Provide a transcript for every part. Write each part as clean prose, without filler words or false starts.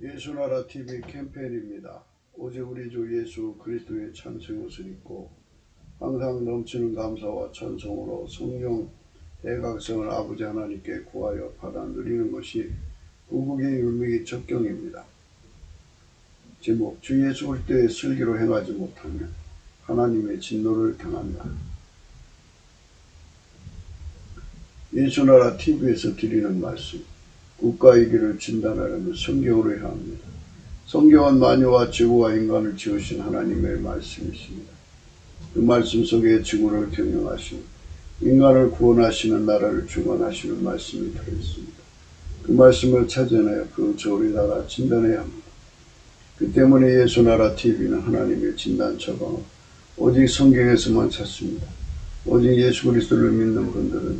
예수나라 TV 캠페인입니다. 오직 우리 주 예수 그리스도의 찬송 옷을 입고 항상 넘치는 감사와 찬송으로 성령 대각성을 아버지 하나님께 구하여 받아 누리는 것이 구국의 율무기 적경입니다. 제목: 주 예수 그리스도의 슬기로 행하지 못하면 하나님의 진노를 당한다. 예수나라 TV에서 드리는 말씀, 국가의 길을 진단하려면 성경으로 해야 합니다. 성경은 만유와 지구와 인간을 지으신 하나님의 말씀이십니다. 그 말씀 속에 지구를 경영하시고 인간을 구원하시는 나라를 주관하시는 말씀이 들어있습니다. 그 말씀을 찾아내어 그 저울의 나라 진단해야 합니다. 그 때문에 예수나라 TV는 하나님의 진단 처방을 오직 성경에서만 찾습니다. 오직 예수 그리스도를 믿는 분들은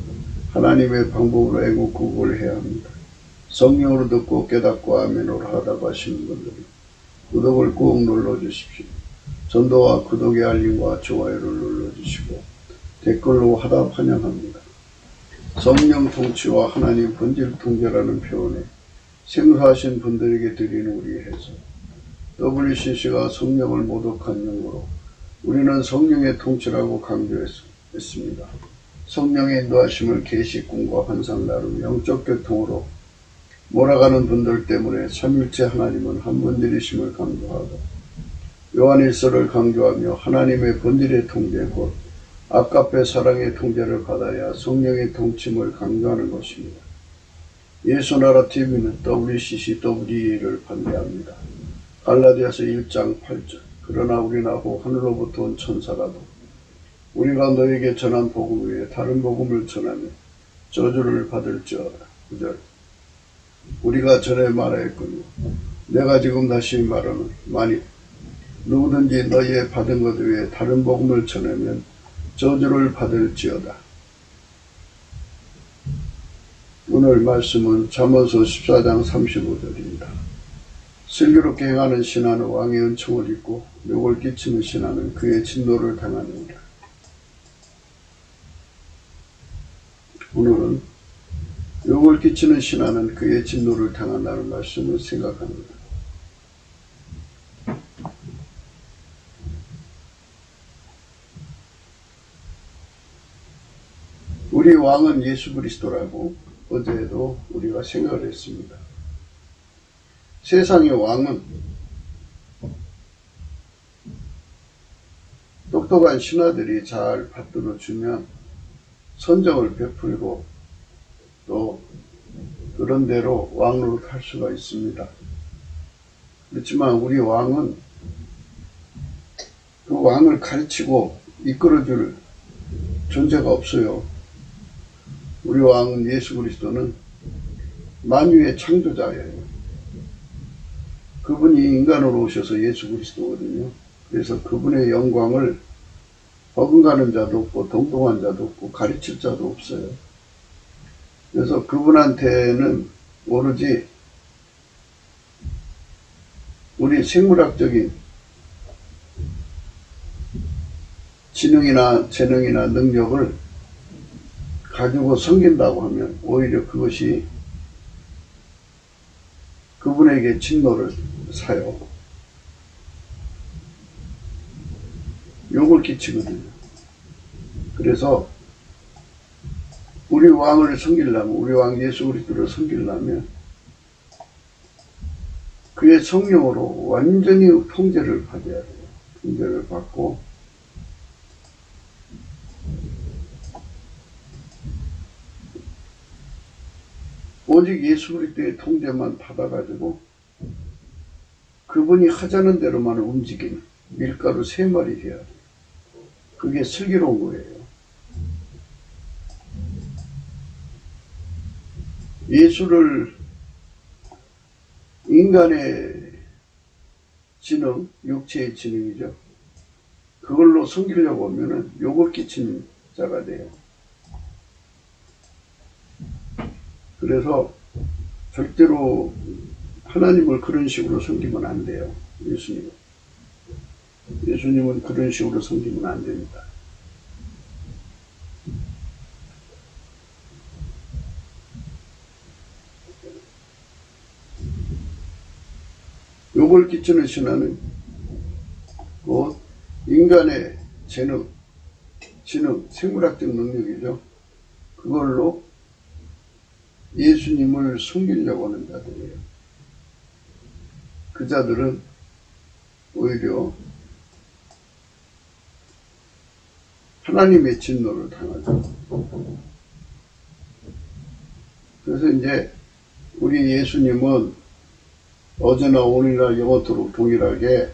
하나님의 방법으로 애국구국을 해야 합니다. 성령으로 듣고 깨닫고 아멘으로 하다고 하시는 분들은 구독을 꼭 눌러주십시오. 전도와 구독의 알림과 좋아요를 눌러주시고 댓글로 화답 환영합니다. 성령 통치와 하나님 본질 통제라는 표현에 생소하신 분들에게 드리는 우리의 해석, WCC가 성령을 모독한 용어로 우리는 성령의 통치라고 강조했습니다. 성령의 인도하심을 계시꿈과 환상 나름 영적 교통으로 몰아가는 분들 때문에 삼일체 하나님은 한 분들이심을 강조하고 요한일서를 강조하며 하나님의 본질의 통제 곧 아까페 사랑의 통제를 받아야 성령의 통침을 강조하는 것입니다. 예수나라 TV는 WCC, WE를 반대합니다. 갈라디아서 1장 8절 그러나 우리나고 하늘로부터 온 천사라도 우리가 너에게 전한 복음 외에 다른 복음을 전하면 저주를 받을지어다. 9절 우리가 전에 말하였거니와 내가 지금 다시 말하는 만일 누구든지 너희의 받은 것 외에 다른 복음을 전하면 저주를 받을지어다. 오늘 말씀은 잠언서 14장 35절입니다. 슬기롭게 행하는 신하는 왕의 은총을 입고 욕을 끼치는 신하는 그의 진노를 당하느니라. 오늘은 욕을 끼치는 신하는 그의 진노를 당한다는 말씀을 생각합니다. 우리 왕은 예수 그리스도라고 어제도 우리가 생각을 했습니다. 세상의 왕은 똑똑한 신하들이 잘 받들어주면 선정을 베풀고 또 그런 대로 왕으로 할 수가 있습니다. 그렇지만 우리 왕은 그 왕을 가르치고 이끌어줄 존재가 없어요. 우리 왕은 예수 그리스도는 만유의 창조자예요. 그분이 인간으로 오셔서 예수 그리스도거든요. 그래서 그분의 영광을 버금가는 자도 없고 동동한 자도 없고 가르칠 자도 없어요. 그래서 그분한테는 오로지 우리 생물학적인 지능이나 재능이나 능력을 가지고 섬긴다고 하면 오히려 그것이 그분에게 진노를 사요. 욕을 끼치거든요. 그래서 우리 왕을 섬기려면, 우리 왕 예수 그리스도를 섬기려면 그의 성령으로 완전히 통제를 받아야 돼요. 통제를 받고 오직 예수 그리스도의 통제만 받아가지고 그분이 하자는 대로만 움직이는 밀가루 3마리 해야 돼요. 그게 슬기로운 거예요. 예수를 인간의 지능, 육체의 지능이죠. 그걸로 섬기려고 하면은 욕을 끼치는 자가 돼요. 그래서 절대로 하나님을 그런 식으로 섬기면 안 돼요. 예수님은 그런 식으로 섬기면 안 됩니다. 욕을 끼치는 신화는 곧 인간의 재능, 지능, 생물학적 능력이죠. 그걸로 예수님을 숨기려고 하는 자들이에요. 그 자들은 오히려 하나님의 진노를 당하죠. 그래서 이제 우리 예수님은 어제나 오늘이나 영원토록 동일하게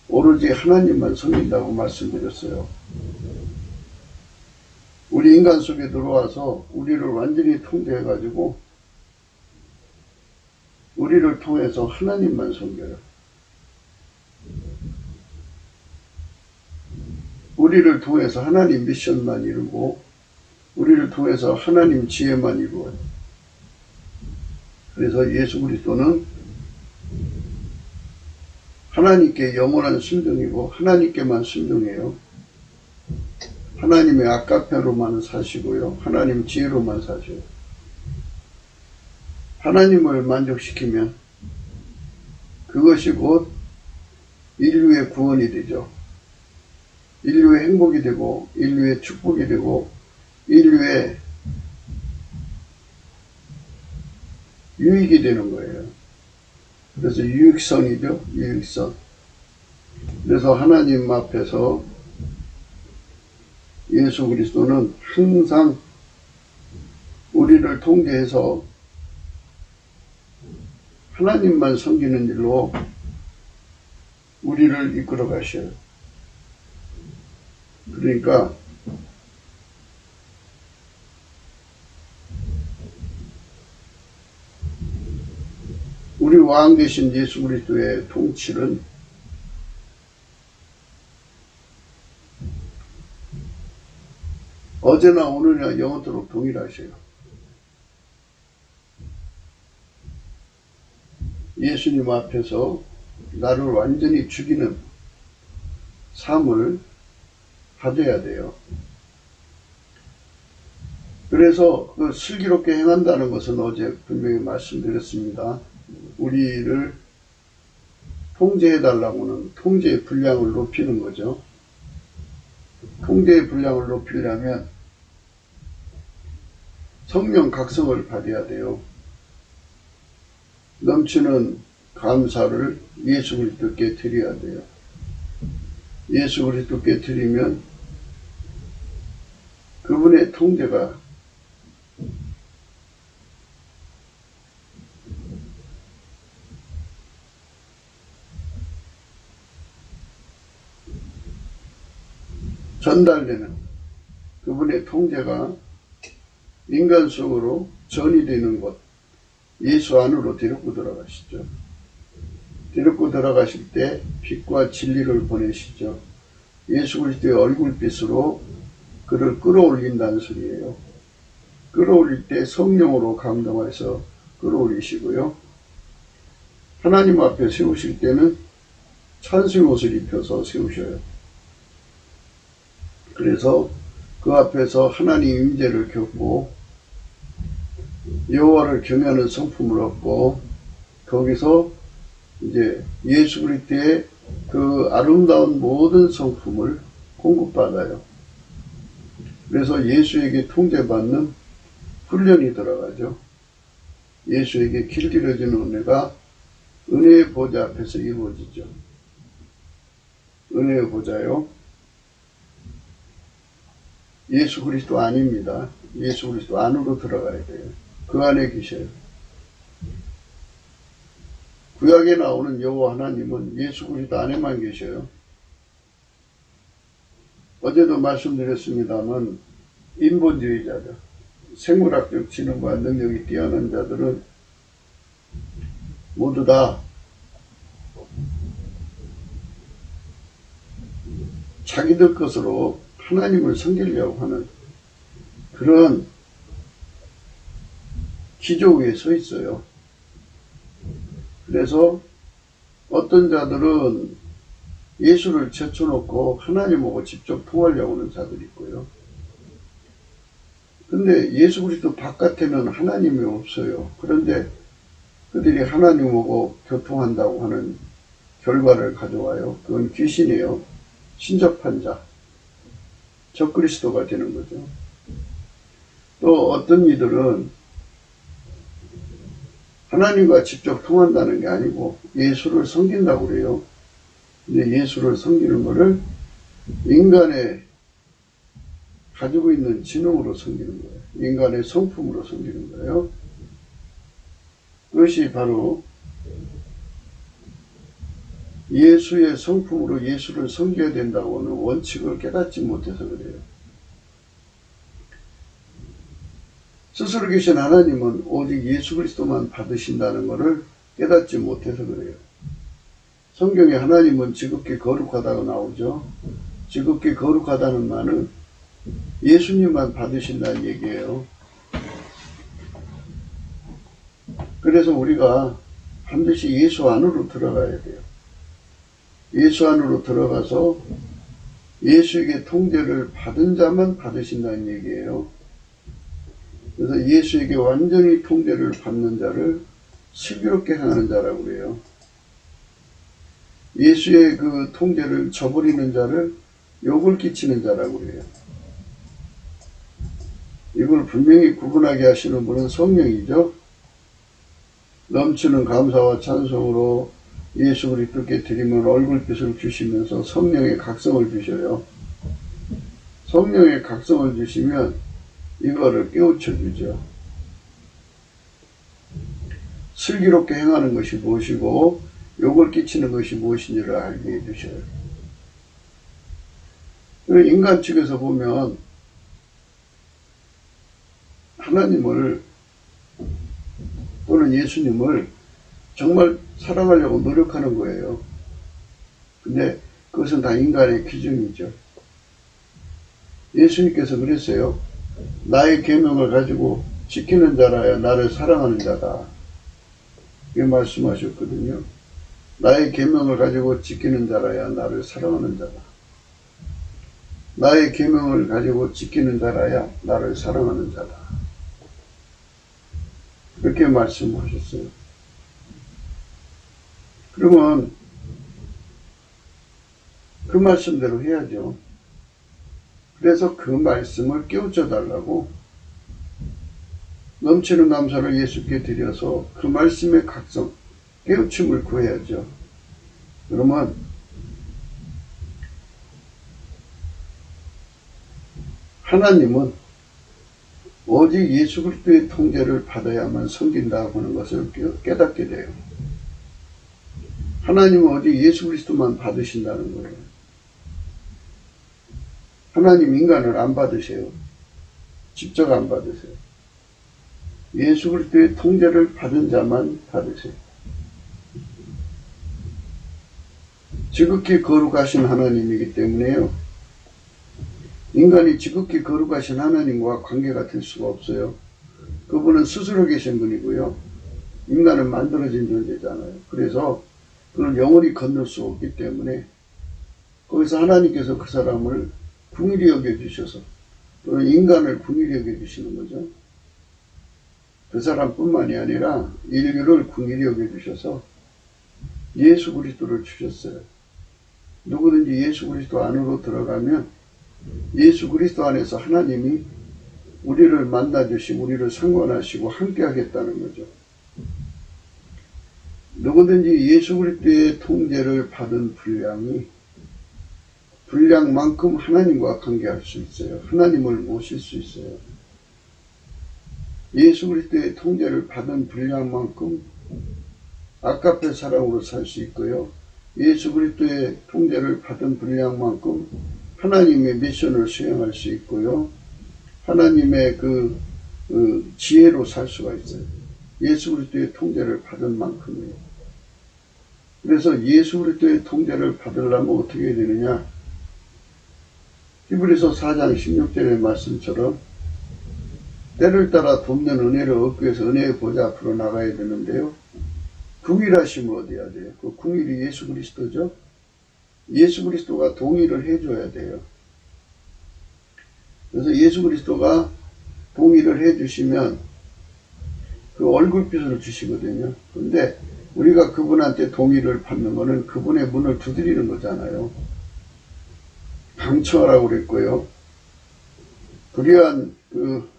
오로지 하나님만 섬긴다고 말씀드렸어요. 우리 인간 속에 들어와서 우리를 완전히 통제해가지고 우리를 통해서 하나님만 섬겨요. 우리를 통해서 하나님 미션만 이루고 우리를 통해서 하나님 지혜만 이루어요. 그래서 예수 그리스도는 하나님께 영원한 순종이고 하나님께만 순종해요. 하나님의 아까페로만 사시고요. 하나님 지혜로만 사셔요. 하나님을 만족시키면 그것이 곧 인류의 구원이 되죠. 인류의 행복이 되고 인류의 축복이 되고 인류의 유익이 되는 거예요. 그래서 유익선이죠. 유익선. 그래서 하나님 앞에서 예수 그리스도는 항상 우리를 통제해서 하나님만 섬기는 일로 우리를 이끌어 가셔요. 그러니까 우리 왕 되신 예수 그리스도의 통치는 어제나 오늘이나 영원토록 동일하셔요. 예수님 앞에서 나를 완전히 죽이는 삶을 가져야 돼요. 그래서 그 슬기롭게 행한다는 것은 어제 분명히 말씀드렸습니다. 우리를 통제해달라고는 통제의 분량을 높이는 거죠. 통제의 분량을 높이려면 성령 각성을 받아야 돼요. 넘치는 감사를 예수 그리스도께 드려야 돼요. 예수 그리스도께 드리면 그분의 통제가 전달되는 그분의 통제가 인간 속으로 전이 되는 곳, 예수 안으로 데리고 들어가시죠. 데리고 들어가실 때 빛과 진리를 보내시죠. 예수 그리스도의 얼굴빛으로 그를 끌어올린다는 소리예요. 끌어올릴 때 성령으로 감동해서 끌어올리시고요. 하나님 앞에 세우실 때는 찬송의 옷을 입혀서 세우셔요. 그래서 그 앞에서 하나님 임재를 겪고 여호와를 경외하는 성품을 얻고 거기서 이제 예수 그리스도의 그 아름다운 모든 성품을 공급받아요. 그래서 예수에게 통제받는 훈련이 들어가죠. 예수에게 길들여지는 은혜가 은혜의 보좌 앞에서 이루어지죠. 은혜의 보좌요. 예수 그리스도 아닙니다. 예수 그리스도 안으로 들어가야 돼요. 그 안에 계셔요. 구약에 나오는 여호와 하나님은 예수 그리스도 안에만 계셔요. 어제도 말씀드렸습니다만 인본주의자들, 생물학적 지능과 능력이 뛰어난 자들은 모두 다 자기들 것으로 하나님을 섬기려고 하는 그런 기조 위에 서 있어요. 그래서 어떤 자들은 예수를 제쳐놓고 하나님하고 직접 통하려고 하는 자들이 있고요. 근데 예수 그리스도 바깥에는 하나님이 없어요. 그런데 그들이 하나님하고 교통한다고 하는 결과를 가져와요. 그건 귀신이에요. 신접한 자, 적그리스도가 되는 거죠. 또 어떤 이들은 하나님과 직접 통한다는 게 아니고 예수를 섬긴다고 그래요. 근데 예수를 섬기는 것을 인간의 가지고 있는 지능으로 섬기는 거예요. 인간의 성품으로 섬기는 거예요. 그것이 바로 예수의 성품으로 예수를 섬겨야 된다고 하는 원칙을 깨닫지 못해서 그래요. 스스로 계신 하나님은 오직 예수 그리스도만 받으신다는 것을 깨닫지 못해서 그래요. 성경에 하나님은 지극히 거룩하다고 나오죠. 지극히 거룩하다는 말은 예수님만 받으신다는 얘기예요. 그래서 우리가 반드시 예수 안으로 들어가야 돼요. 예수 안으로 들어가서 예수에게 통제를 받은 자만 받으신다는 얘기예요. 그래서 예수에게 완전히 통제를 받는 자를 슬기롭게 행하는 자라고 그래요. 예수의 그 통제를 저버리는 자를 욕을 끼치는 자라고 그래요. 이걸 분명히 구분하게 하시는 분은 성령이죠. 넘치는 감사와 찬송으로 예수 그리스도께 드리면 얼굴빛을 주시면서 성령의 각성을 주셔요. 성령의 각성을 주시면 이거를 깨우쳐 주죠. 슬기롭게 행하는 것이 무엇이고 욕을 끼치는 것이 무엇인지를 알게 해주셔요. 인간 측에서 보면 하나님을 또는 예수님을 정말 사랑하려고 노력하는 거예요. 근데 그것은 다 인간의 기준이죠. 예수님께서 그랬어요. 나의 계명을 가지고 지키는 자라야 나를 사랑하는 자다. 이렇게 말씀하셨거든요. 나의 계명을 가지고 지키는 자라야 나를 사랑하는 자다. 나의 계명을 가지고 지키는 자라야 나를 사랑하는 자다. 그렇게 말씀하셨어요. 그러면 그 말씀대로 해야죠. 그래서 그 말씀을 깨우쳐 달라고 넘치는 감사를 예수께 드려서 그 말씀의 각성, 깨우침을 구해야죠. 그러면 하나님은 오직 예수 그리스도의 통제를 받아야만 섬긴다고 하는 것을 깨닫게 돼요. 하나님은 오직 예수 그리스도만 받으신다는 거예요. 하나님 인간을 안 받으세요. 직접 안 받으세요. 예수 그리스도의 통제를 받은 자만 받으세요. 지극히 거룩하신 하나님이기 때문에요. 인간이 지극히 거룩하신 하나님과 관계가 될 수가 없어요. 그분은 스스로 계신 분이고요. 인간은 만들어진 존재잖아요. 그래서 그걸 영원히 건널 수 없기 때문에 거기서 하나님께서 그 사람을 긍휼히 여겨주셔서 또는 인간을 긍휼히 여겨주시는 거죠. 그 사람뿐만이 아니라 인류를 긍휼히 여겨주셔서 예수 그리스도를 주셨어요. 누구든지 예수 그리스도 안으로 들어가면 예수 그리스도 안에서 하나님이 우리를 만나주시고 우리를 상관하시고 함께 하겠다는 거죠. 누구든지 예수 그리스도의 통제를 받은 분량만큼 하나님과 관계할 수 있어요. 하나님을 모실 수 있어요. 예수 그리스도의 통제를 받은 분량만큼 아까페 사랑으로 살 수 있고요. 예수 그리스도의 통제를 받은 분량만큼 하나님의 미션을 수행할 수 있고요. 하나님의 그 지혜로 살 수가 있어요. 예수 그리스도의 통제를 받은 만큼이에요. 그래서 예수 그리스도의 통제를 받으려면 어떻게 해야 되느냐? 히브리서 4장 16절의 말씀처럼 때를 따라 돕는 은혜를 얻기 위해서 은혜의 보좌 앞으로 나가야 되는데요. 긍휼하심을 얻어야 돼요. 그 긍휼이 예수 그리스도죠. 예수 그리스도가 동의를 해줘야 돼요. 그래서 예수 그리스도가 동의를 해주시면 그 얼굴빛을 주시거든요. 근데 우리가 그분한테 동의를 받는 거는 그분의 문을 두드리는 거잖아요. 강청하라고 그랬고요. 불의한 그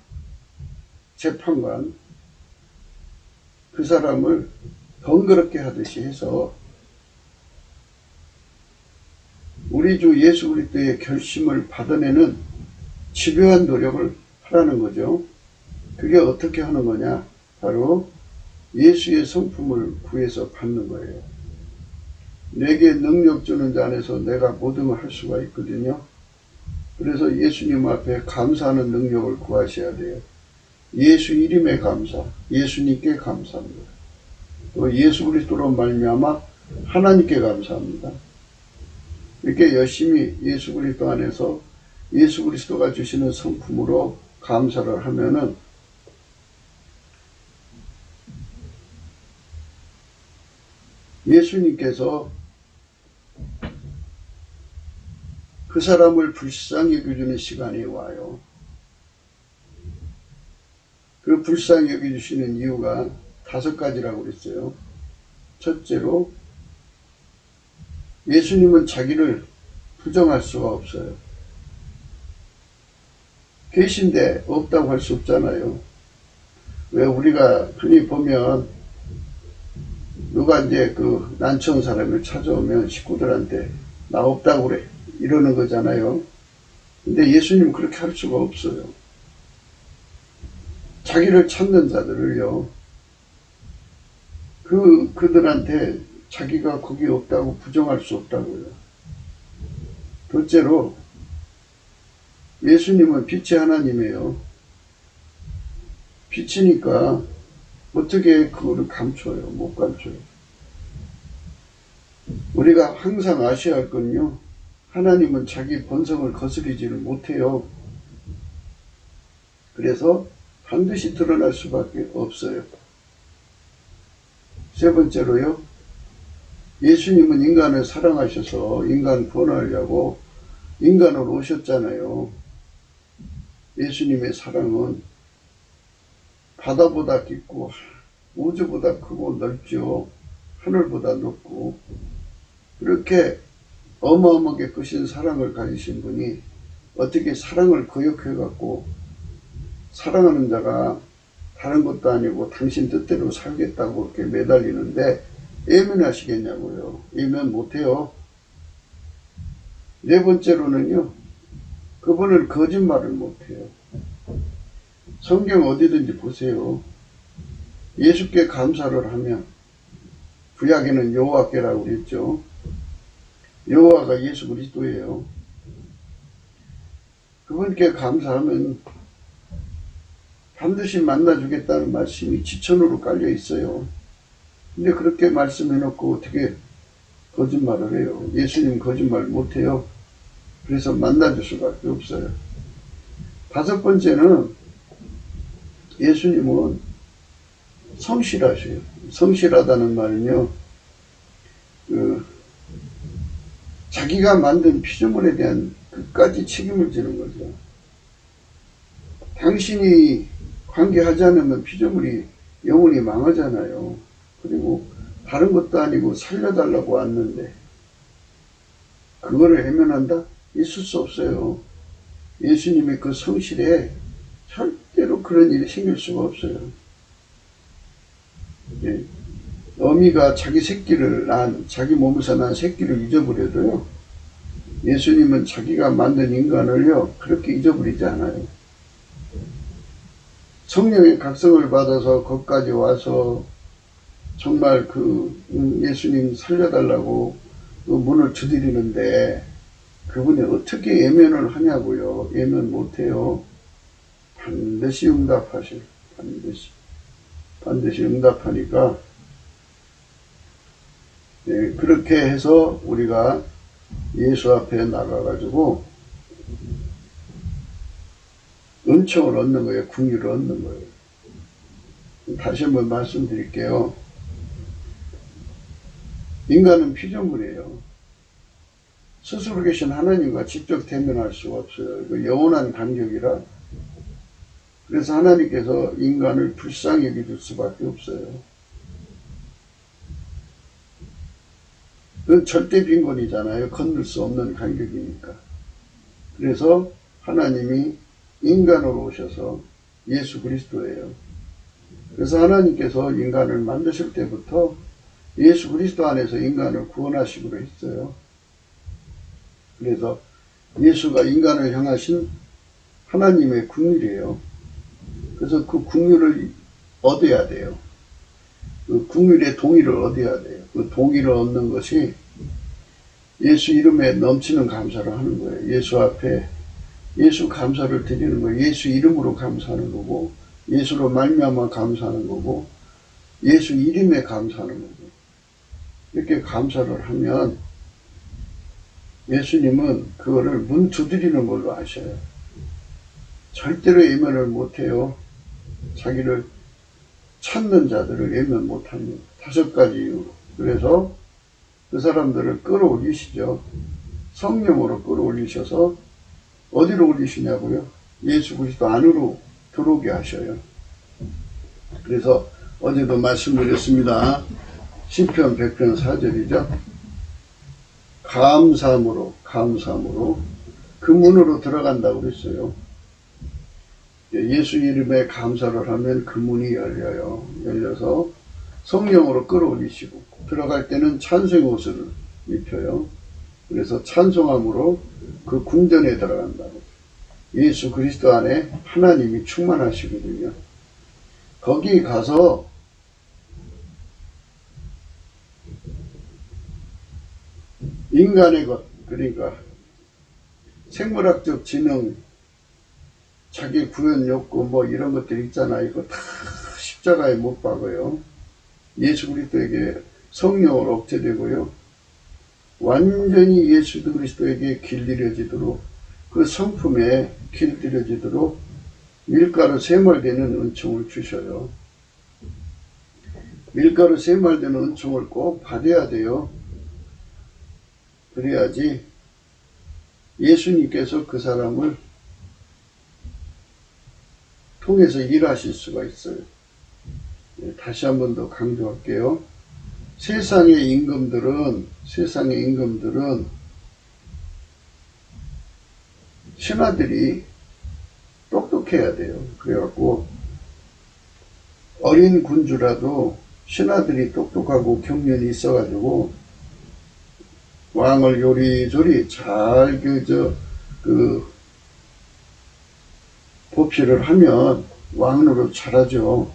재판관, 그 사람을 번거롭게 하듯이 해서 우리 주 예수 그리스도의 결심을 받아내는 집요한 노력을 하라는 거죠. 그게 어떻게 하는 거냐? 바로 예수의 성품을 구해서 받는 거예요. 내게 능력 주는 자 안에서 내가 모든 걸 할 수가 있거든요. 그래서 예수님 앞에 감사하는 능력을 구하셔야 돼요. 예수 이름에 감사, 예수님께 감사합니다. 또 예수 그리스도로 말미암아 하나님께 감사합니다. 이렇게 열심히 예수 그리스도 안에서 예수 그리스도가 주시는 성품으로 감사를 하면은 예수님께서 그 사람을 불쌍히 여겨주는 시간이 와요. 그 불쌍히 여겨주시는 이유가 5가지라고 그랬어요. 첫째로 예수님은 자기를 부정할 수가 없어요. 계신데 없다고 할 수 없잖아요. 왜 우리가 흔히 보면 누가 이제 그 난처한 사람을 찾아오면 식구들한테 나 없다고 그래 이러는 거잖아요. 근데 예수님은 그렇게 할 수가 없어요. 자기를 찾는 자들을요, 그들한테 자기가 거기 없다고 부정할 수 없다고요. 둘째로 예수님은 빛의 하나님이에요. 빛이니까 어떻게 그거를 감춰요? 못 감춰요. 우리가 항상 아셔야 할 건요, 하나님은 자기 본성을 거스리지를 못해요. 그래서 반드시 드러날 수밖에 없어요. 세 번째로요, 예수님은 인간을 사랑하셔서 인간 구원하려고 인간으로 오셨잖아요. 예수님의 사랑은 바다보다 깊고 우주보다 크고 넓죠. 하늘보다 높고 그렇게 어마어마하게 크신 사랑을 가지신 분이 어떻게 사랑을 거역해갖고 사랑하는 자가 다른 것도 아니고 당신 뜻대로 살겠다고 이렇게 매달리는데 예면하시겠냐고요. 예면 못해요. 네 번째로는요, 그분은 거짓말을 못해요. 성경 어디든지 보세요. 예수께 감사를 하면, 구약에는 여호와께라고 그랬죠. 여호와가 예수 그리스도예요. 그분께 감사하면 반드시 만나주겠다는 말씀이 지천으로 깔려 있어요. 근데 그렇게 말씀해놓고 어떻게 거짓말을 해요? 예수님 거짓말 못해요. 그래서 만나줄 수밖에 없어요. 5번째는 예수님은 성실하셔요. 성실하다는 말은요, 자기가 만든 피조물에 대한 끝까지 책임을 지는 거죠. 당신이 관계하지 않으면 피조물이 영원히 망하잖아요. 그리고 다른 것도 아니고 살려달라고 왔는데 그거를 외면한다? 있을 수 없어요. 예수님의 그 성실에 절대로 그런 일이 생길 수가 없어요. 예. 어미가 자기 몸에서 난 새끼를 잊어버려도요, 예수님은 자기가 만든 인간을요 그렇게 잊어버리지 않아요. 성령의 각성을 받아서 거기까지 와서 정말 예수님 살려달라고 그 문을 두드리는데 그분이 어떻게 예면을 하냐고요. 예면 못해요. 반드시 응답하셔요. 반드시 응답하니까, 네, 그렇게 해서 우리가 예수 앞에 나가가지고 은총을 얻는 거예요. 긍휼을 얻는 거예요. 다시 한번 말씀드릴게요. 인간은 피조물이에요. 스스로 계신 하나님과 직접 대면할 수가 없어요. 영원한 간격이라 그래서 하나님께서 인간을 불쌍히 여길 수밖에 없어요. 그건 절대 빈곤이잖아요. 건널 수 없는 간격이니까. 그래서 하나님이 인간으로 오셔서 예수 그리스도예요. 그래서 하나님께서 인간을 만드실 때부터 예수 그리스도 안에서 인간을 구원하시기로 했어요. 그래서 예수가 인간을 향하신 하나님의 국률이에요. 그래서 그 국률을 얻어야 돼요. 그 국률의 동의를 얻어야 돼요. 그 동의를 얻는 것이 예수 이름에 넘치는 감사를 하는 거예요. 예수 앞에 예수 감사를 드리는 거예요. 예수 이름으로 감사하는 거고, 예수로 말미암아 감사하는 거고, 예수 이름에 감사하는 거고. 이렇게 감사를 하면 예수님은 그거를 문 두드리는 걸로 아셔요. 절대로 외면을 못해요. 자기를 찾는 자들을 외면 못합니다. 5가지 이유로. 그래서 그 사람들을 끌어올리시죠. 성령으로 끌어올리셔서 어디로 올리시냐고요? 예수 그리스도 안으로 들어오게 하셔요. 그래서 어제도 말씀드렸습니다. 시편 100편 4절이죠. 감사함으로 그 문으로 들어간다고 그랬어요. 예수 이름에 감사를 하면 그 문이 열려요. 열려서 성령으로 끌어올리시고 들어갈 때는 찬송의 옷을 입혀요. 그래서 찬송함으로 그 궁전에 들어간다고. 예수 그리스도 안에 하나님이 충만하시거든요. 거기 가서 인간의 것, 그러니까 생물학적 지능, 자기 구현 욕구 뭐 이런 것들 있잖아요. 이거 다 십자가에 못 박아요. 예수 그리스도에게 성령으로 억제되고요. 완전히 예수 그리스도에게 길들여지도록, 그 성품에 길들여지도록 밀가루 세말되는 은총을 주셔요. 밀가루 세말되는 은총을 꼭 받아야 돼요. 그래야지 예수님께서 그 사람을 통해서 일하실 수가 있어요. 다시 한 번 더 강조할게요. 세상의 임금들은 신하들이 똑똑해야 돼요. 그래갖고 어린 군주라도 신하들이 똑똑하고 경륜이 있어가지고 왕을 요리조리 잘 보필을 하면 왕으로 잘하죠.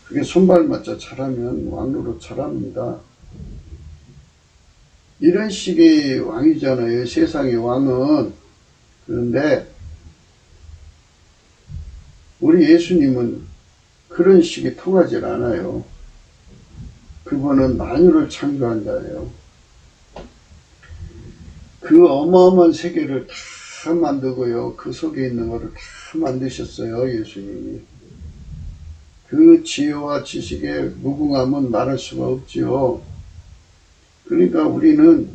그게 손발맞춰 잘하면 왕으로 잘합니다. 이런 식의 왕이잖아요. 세상의 왕은. 그런데 우리 예수님은 그런 식이 통하질 않아요. 그분은 만유를 창조한 자예요. 그 어마어마한 세계를 다 만들고요. 그 속에 있는 것을 다 만드셨어요. 예수님이. 그 지혜와 지식의 무궁함은 말할 수가 없지요. 그러니까 우리는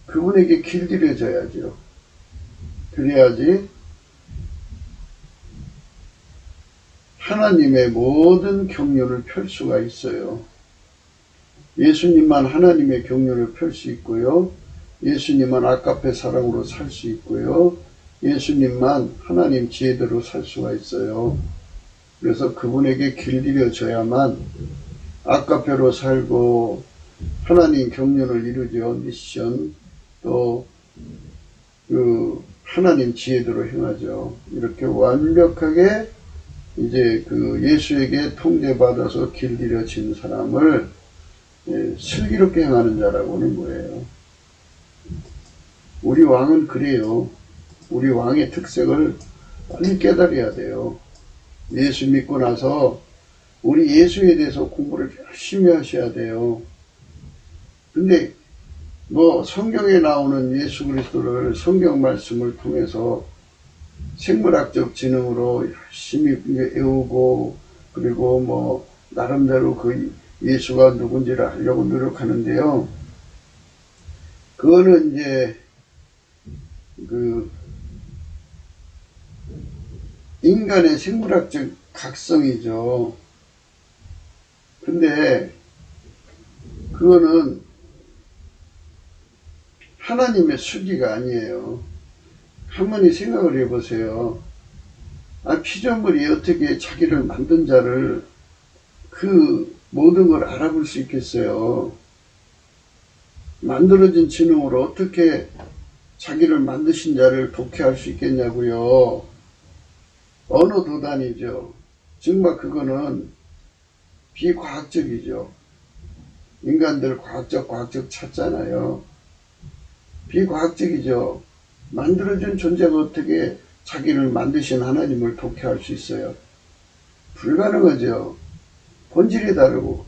그분에게 길들여져야죠. 그래야지 하나님의 모든 경륜을 펼 수가 있어요. 예수님만 하나님의 경륜을 펼 수 있고요. 예수님만 아까페 사랑으로 살 수 있고요. 예수님만 하나님 지혜대로 살 수가 있어요. 그래서 그분에게 길들여져야만 아까페로 살고 하나님 경륜을 이루죠. 미션 또 그 하나님 지혜대로 행하죠. 이렇게 완벽하게 이제 그 예수에게 통제받아서 길들여진 사람을 슬기롭게 행하는 자라고 하는 거예요. 우리 왕은 그래요. 우리 왕의 특색을 빨리 깨달아야 돼요. 예수 믿고 나서 우리 예수에 대해서 공부를 열심히 하셔야 돼요. 근데 뭐 성경에 나오는 예수 그리스도를 성경 말씀을 통해서 생물학적 지능으로 열심히 외우고 그리고 뭐 나름대로 그 예수가 누군지를 알려고 노력하는데요. 그거는 이제 그 인간의 생물학적 각성이죠. 근데 그거는 하나님의 수기가 아니에요. 한번이 생각을 해보세요. 피조물이 어떻게 자기를 만든 자를 그 모든 걸 알아볼 수 있겠어요. 만들어진 지능으로 어떻게 자기를 만드신 자를 독해할 수 있겠냐고요. 언어 도단이죠. 정말 그거는 비과학적이죠. 인간들 과학적 찾잖아요. 비과학적이죠. 만들어진 존재가 어떻게 자기를 만드신 하나님을 독해할 수 있어요? 불가능하죠. 본질이 다르고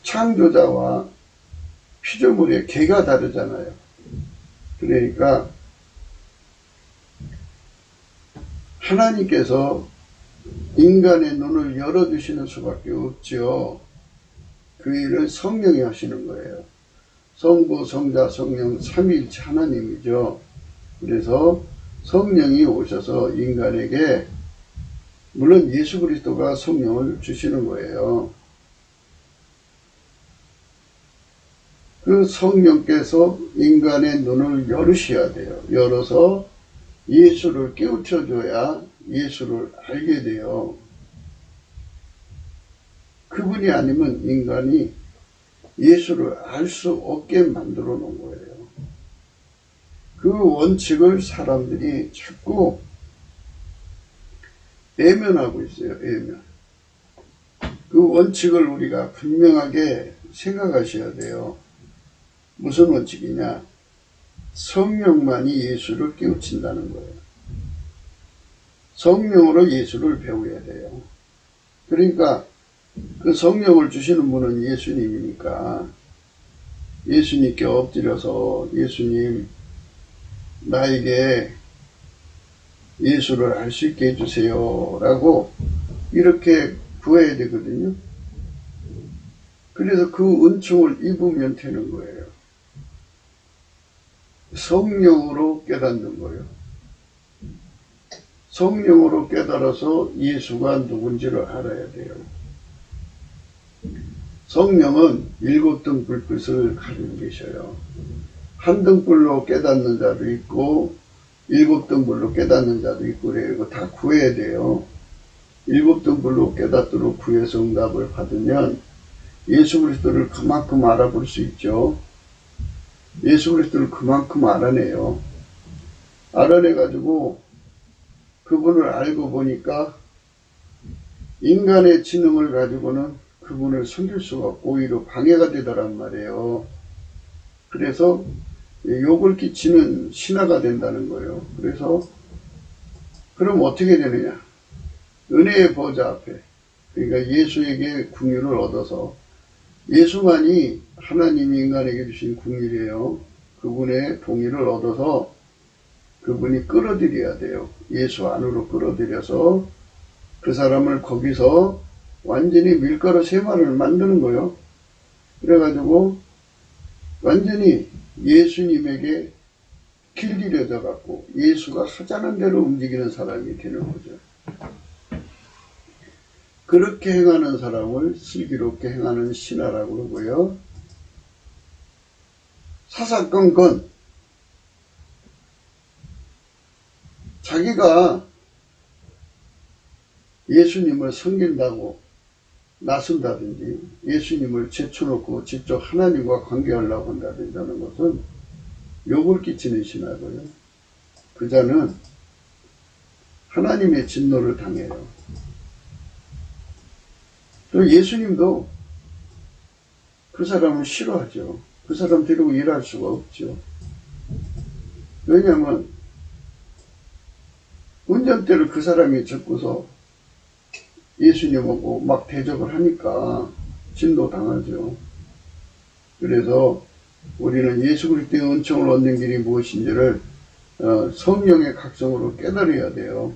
창조자와 피조물의 개가 다르잖아요. 그러니까 하나님께서 인간의 눈을 열어주시는 수밖에 없죠. 그 일을 성령이 하시는 거예요. 성부, 성자, 성령 삼위일체 하나님이죠. 그래서 성령이 오셔서 인간에게, 물론 예수 그리스도가 성령을 주시는 거예요. 그 성령께서 인간의 눈을 열으셔야 돼요. 열어서 예수를 깨우쳐줘야 예수를 알게 돼요. 그분이 아니면 인간이 예수를 알 수 없게 만들어 놓은 거예요. 그 원칙을 사람들이 자꾸 외면하고 있어요. 외면. 그 원칙을 우리가 분명하게 생각하셔야 돼요. 무슨 원칙이냐? 성령만이 예수를 깨우친다는 거예요. 성령으로 예수를 배워야 돼요. 그러니까 그 성령을 주시는 분은 예수님이니까 예수님께 엎드려서 예수님 나에게 예수를 알 수 있게 해주세요 라고 이렇게 구해야 되거든요. 그래서 그 은총을 입으면 되는 거예요. 성령으로 깨닫는 거예요. 성령으로 깨달아서 예수가 누군지를 알아야 돼요. 성령은 7등 불빛을 가지고 계셔요. 한 등불로 깨닫는 자도 있고 7등불로 깨닫는 자도 있고 그래요. 이거 다 구해야 돼요. 7등불로 깨닫도록 구해서 응답을 받으면 예수 그리스도를 그만큼 알아볼 수 있죠. 예수 그리스도를 그만큼 알아내요. 알아내가지고 그분을 알고 보니까 인간의 지능을 가지고는 그분을 섬길 수가 없고 오히려 방해가 되더란 말이에요. 그래서 욕을 끼치는 신하가 된다는 거예요. 그래서 그럼 어떻게 되느냐? 은혜의 보좌 앞에, 그러니까 예수에게 긍휼을 얻어서, 예수만이 하나님이 인간에게 주신 긍휼이에요. 그분의 동의를 얻어서 그분이 끌어들여야 돼요. 예수 안으로 끌어들여서 그 사람을 거기서 완전히 밀가루 세마를 만드는 거예요. 그래가지고 완전히 예수님에게 길들여져 갖고 예수가 하자는 대로 움직이는 사람이 되는 거죠. 그렇게 행하는 사람을 슬기롭게 행하는 신하라고 그러고요. 사사건건 자기가 예수님을 섬긴다고 나선다든지 예수님을 제쳐놓고 직접 하나님과 관계하려고 한다든지 하는 것은 욕을 끼치는 신하고요. 그 자는 하나님의 진노를 당해요. 또 예수님도 그 사람을 싫어하죠. 그 사람 데리고 일할 수가 없죠. 왜냐하면 운전대를 그 사람이 잡고서 예수님하고 막 대적을 하니까 진노 당하죠. 그래서 우리는 예수 그리스도의 은총을 얻는 길이 무엇인지를 성령의 각성으로 깨달아야 돼요.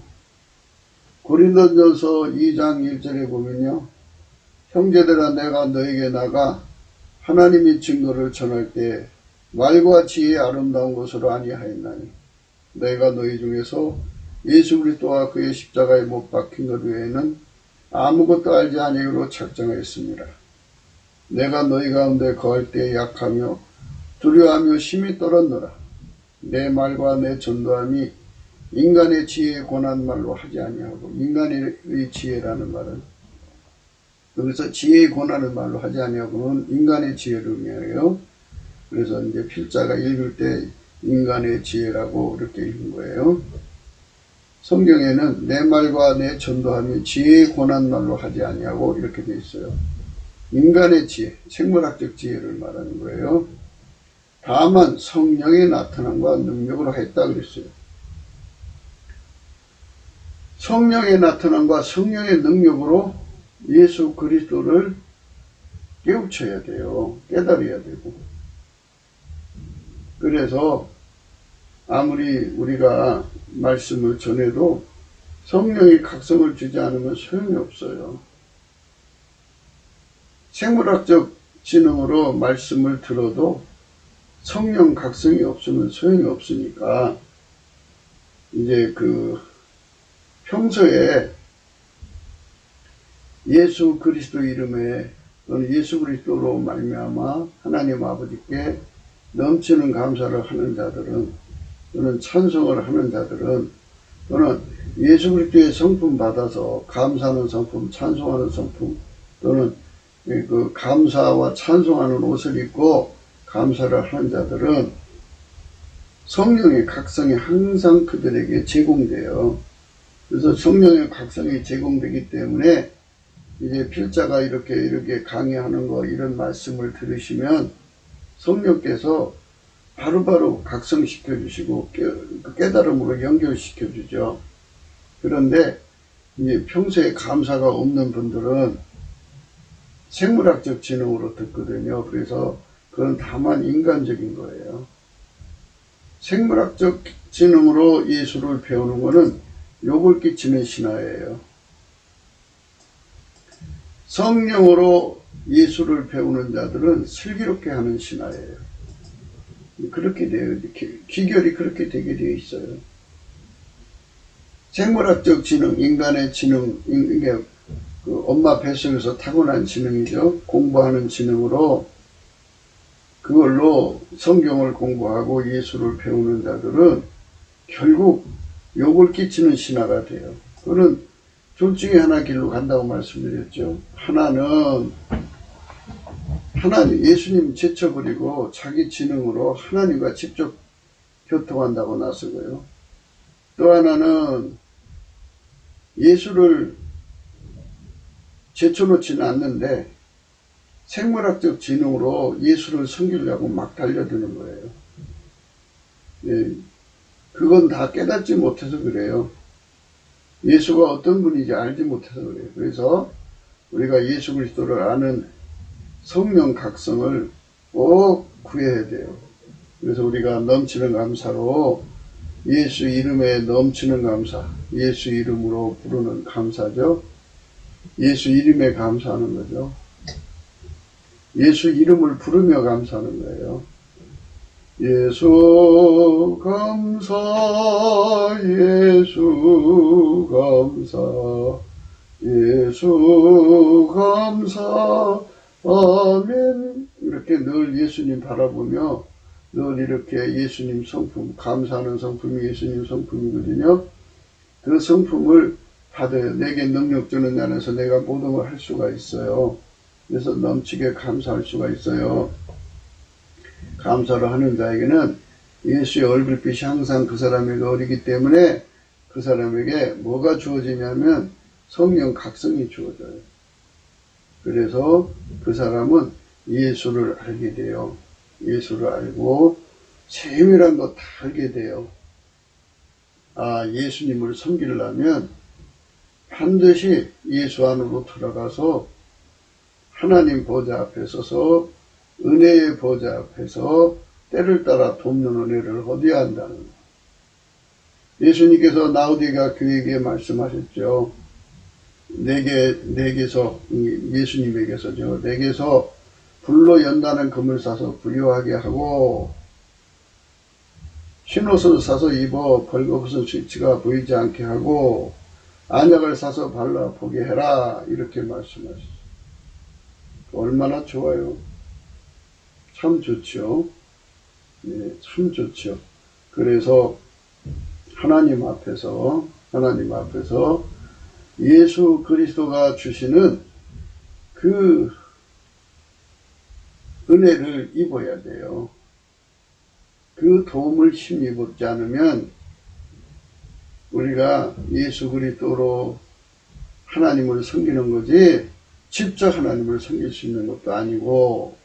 고린도전서 2장 1절에 보면요. 형제들아 내가 너에게 나가 하나님의 증거를 전할 때 말과 지혜의 아름다운 것으로 아니하였나니 내가 너희 중에서 예수 그리스도와 그의 십자가에 못 박힌 것 외에는 아무것도 알지 아니하기로 작정하였습니다. 내가 너희 가운데 거할 때에 약하며 두려워하며 심히 떨었노라. 내 말과 내 전도함이 인간의 지혜에 권한 말로 하지 아니하고, 인간의 지혜라는 말은 여기서 지혜에 권하는 말로 하지 아니하고는 인간의 지혜를 의미해요. 그래서 이제 필자가 읽을 때 인간의 지혜라고 이렇게 읽은 거예요. 성경에는 내 말과 내 전도함이 지혜에 권한 말로 하지 아니하고 이렇게 돼 있어요. 인간의 지혜, 생물학적 지혜를 말하는 거예요. 다만 성령의 나타남과 능력으로 했다 그랬어요. 성령의 나타남과 성령의 능력으로 예수 그리스도를 깨우쳐야 돼요. 깨달아야 되고. 그래서 아무리 우리가 말씀을 전해도 성령이 각성을 주지 않으면 소용이 없어요. 생물학적 지능으로 말씀을 들어도 성령 각성이 없으면 소용이 없으니까 이제 평소에 예수 그리스도 이름에 또는 예수 그리스도로 말미암아 하나님 아버지께 넘치는 감사를 하는 자들은, 또는 찬송을 하는 자들은, 또는 예수 그리스도의 성품 받아서 감사하는 성품, 찬송하는 성품, 또는 그 감사와 찬송하는 옷을 입고 감사를 하는 자들은 성령의 각성이 항상 그들에게 제공돼요. 그래서 성령의 각성이 제공되기 때문에 이제 필자가 이렇게 강의하는 거, 이런 말씀을 들으시면 성령께서 바로바로 각성시켜 주시고 깨달음으로 연결시켜 주죠. 그런데 이제 평소에 감사가 없는 분들은 생물학적 지능으로 듣거든요. 그래서 그건 다만 인간적인 거예요. 생물학적 지능으로 예수를 배우는 거는 욕을 끼치는 신화예요. 성령으로 예수를 배우는 자들은 슬기롭게 하는 신화예요. 그렇게 돼요. 기결이 그렇게 되게 되어 있어요. 생물학적 지능, 인간의 지능, 이게 엄마 뱃속에서 타고난 지능이죠. 공부하는 지능으로 그걸로 성경을 공부하고 예수를 배우는 자들은 결국 욕을 끼치는 신하가 돼요. 그거는 둘 중에 하나 길로 간다고 말씀드렸죠. 하나는 예수님 제쳐버리고 자기 지능으로 하나님과 직접 교통한다고 나서고요. 또 하나는 예수를 제쳐놓지는 않는데 생물학적 지능으로 예수를 섬기려고 막 달려드는 거예요. 네, 그건 다 깨닫지 못해서 그래요. 예수가 어떤 분인지 알지 못해서 그래요. 그래서 우리가 예수 그리스도를 아는 성령 각성을 꼭 구해야 돼요. 그래서 우리가 넘치는 감사로 예수 이름에 넘치는 감사, 예수 이름으로 부르는 감사죠. 예수 이름에 감사하는 거죠. 예수 이름을 부르며 감사하는 거예요. 예수 감사, 예수 감사, 예수 감사, 아멘. 이렇게 늘 예수님 바라보며 늘 이렇게 예수님 성품, 감사하는 성품이 예수님 성품이거든요. 그 성품을 받아요. 내게 능력 주는 안에서 내가 모든 걸 할 수가 있어요. 그래서 넘치게 감사할 수가 있어요. 감사를 하는 자에게는 예수의 얼굴빛이 항상 그 사람에게 어리기 때문에 그 사람에게 뭐가 주어지냐면 성령 각성이 주어져요. 그래서 그 사람은 예수를 알게 돼요. 예수를 알고 세밀한 거 다 알게 돼요. 아, 예수님을 섬기려면 반드시 예수 안으로 들어가서 하나님 보좌 앞에 서서 은혜의 보좌 앞에서 때를 따라 돕는 은혜를 얻어야 한다는 거예요. 예수님께서 라오디게아 교회에게 말씀하셨죠. 내게서 예수님에게서죠. 내게서 불로 연다는 금을 사서 부유하게 하고 흰옷을 사서 입어 벌거벗은 수치가 보이지 않게 하고 안약을 사서 발라 보게 해라. 이렇게 말씀하셨어요. 얼마나 좋아요. 참 좋죠. 네, 참 좋죠. 그래서 하나님 앞에서 예수 그리스도가 주시는 그 은혜를 입어야 돼요. 그 도움을 힘입지 않으면 우리가 예수 그리스도로 하나님을 섬기는 거지 직접 하나님을 섬길 수 있는 것도 아니고,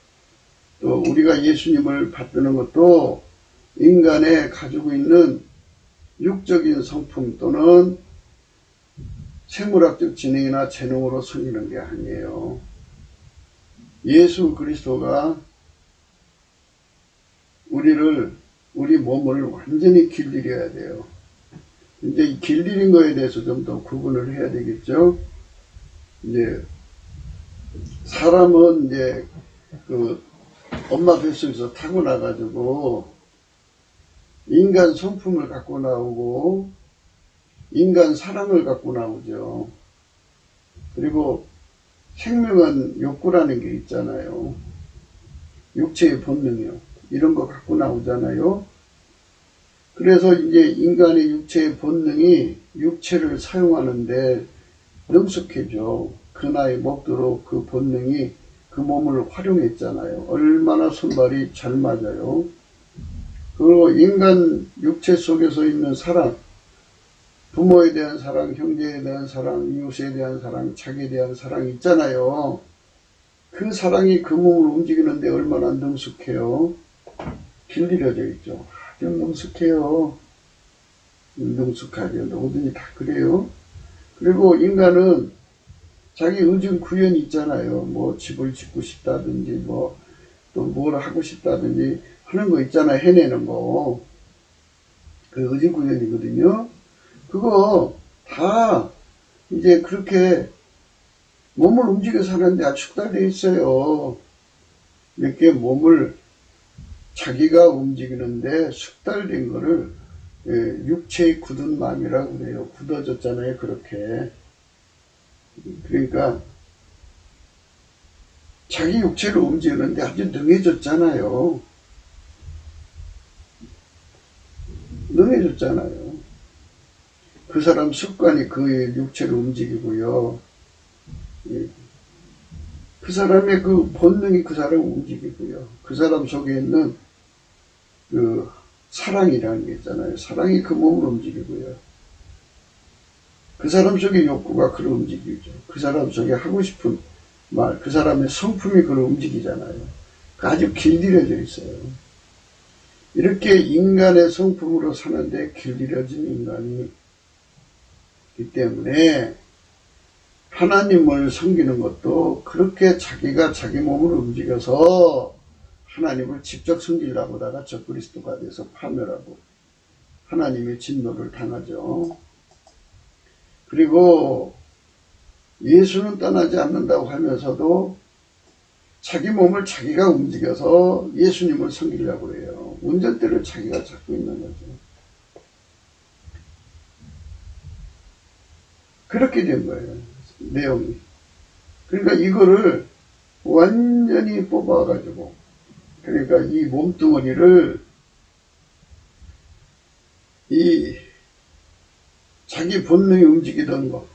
또 우리가 예수님을 받드는 것도 인간의 가지고 있는 육적인 성품 또는 생물학적 지능이나 재능으로 섬기는 게 아니에요. 예수 그리스도가 우리 몸을 완전히 길들여야 돼요. 이제 이 길들인 거에 대해서 좀 더 구분을 해야 되겠죠. 이제 사람은 이제 그 엄마 뱃속에서 타고나가지고 인간 성품을 갖고 나오고 인간 사랑을 갖고 나오죠. 그리고 생명은 욕구라는 게 있잖아요. 육체의 본능이요. 이런 거 갖고 나오잖아요. 그래서 이제 인간의 육체의 본능이 육체를 사용하는데 능숙해져. 그 나이 먹도록 그 본능이 그 몸을 활용했잖아요. 얼마나 손발이 잘 맞아요. 그리고 인간 육체 속에서 있는 사랑, 부모에 대한 사랑, 형제에 대한 사랑, 이웃에 대한 사랑, 자기에 대한 사랑이 있잖아요. 그 사랑이 그 몸을 움직이는데 얼마나 능숙해요. 길들여져 있죠. 아주 능숙해요. 능숙하죠. 누구든지 다 그래요. 그리고 인간은 자기 의중 구현이 있잖아요. 뭐 집을 짓고 싶다든지 뭐 또 뭘 하고 싶다든지 하는 거 있잖아요. 해내는 거. 그 의중 구현이거든요. 그거 다 이제 그렇게 몸을 움직여서 하는데 아주 숙달되어 있어요. 이렇게 몸을 자기가 움직이는데 숙달된 거를 육체의 굳은 마음이라고 그래요. 굳어졌잖아요. 그렇게. 그러니까 자기 육체를 움직이는데 아주 능해졌잖아요. 능해졌잖아요. 그 사람 습관이 그 육체를 움직이고요. 그 사람의 그 본능이 그 사람을 움직이고요. 그 사람 속에 있는 그 사랑이라는 게 있잖아요. 사랑이 그 몸을 움직이고요. 그 사람 속의 욕구가 그를 움직이죠. 그 사람 속에 하고 싶은 말, 그 사람의 성품이 그를 움직이잖아요. 아주 길들여져 있어요. 이렇게 인간의 성품으로 사는데 길들여진 인간이 있기 때문에 하나님을 섬기는 것도 그렇게 자기가 자기 몸을 움직여서 하나님을 직접 섬기려고 하다가 적그리스도가 돼서 파멸하고 하나님의 진노를 당하죠. 그리고 예수는 떠나지 않는다고 하면서도 자기 몸을 자기가 움직여서 예수님을 섬기려고 해요. 운전대를 자기가 잡고 있는 거죠. 그렇게 된 거예요. 내용이. 그러니까 이거를 완전히 뽑아가지고, 그러니까 이 몸뚱어리를 이 자기 본능이 움직이던 거,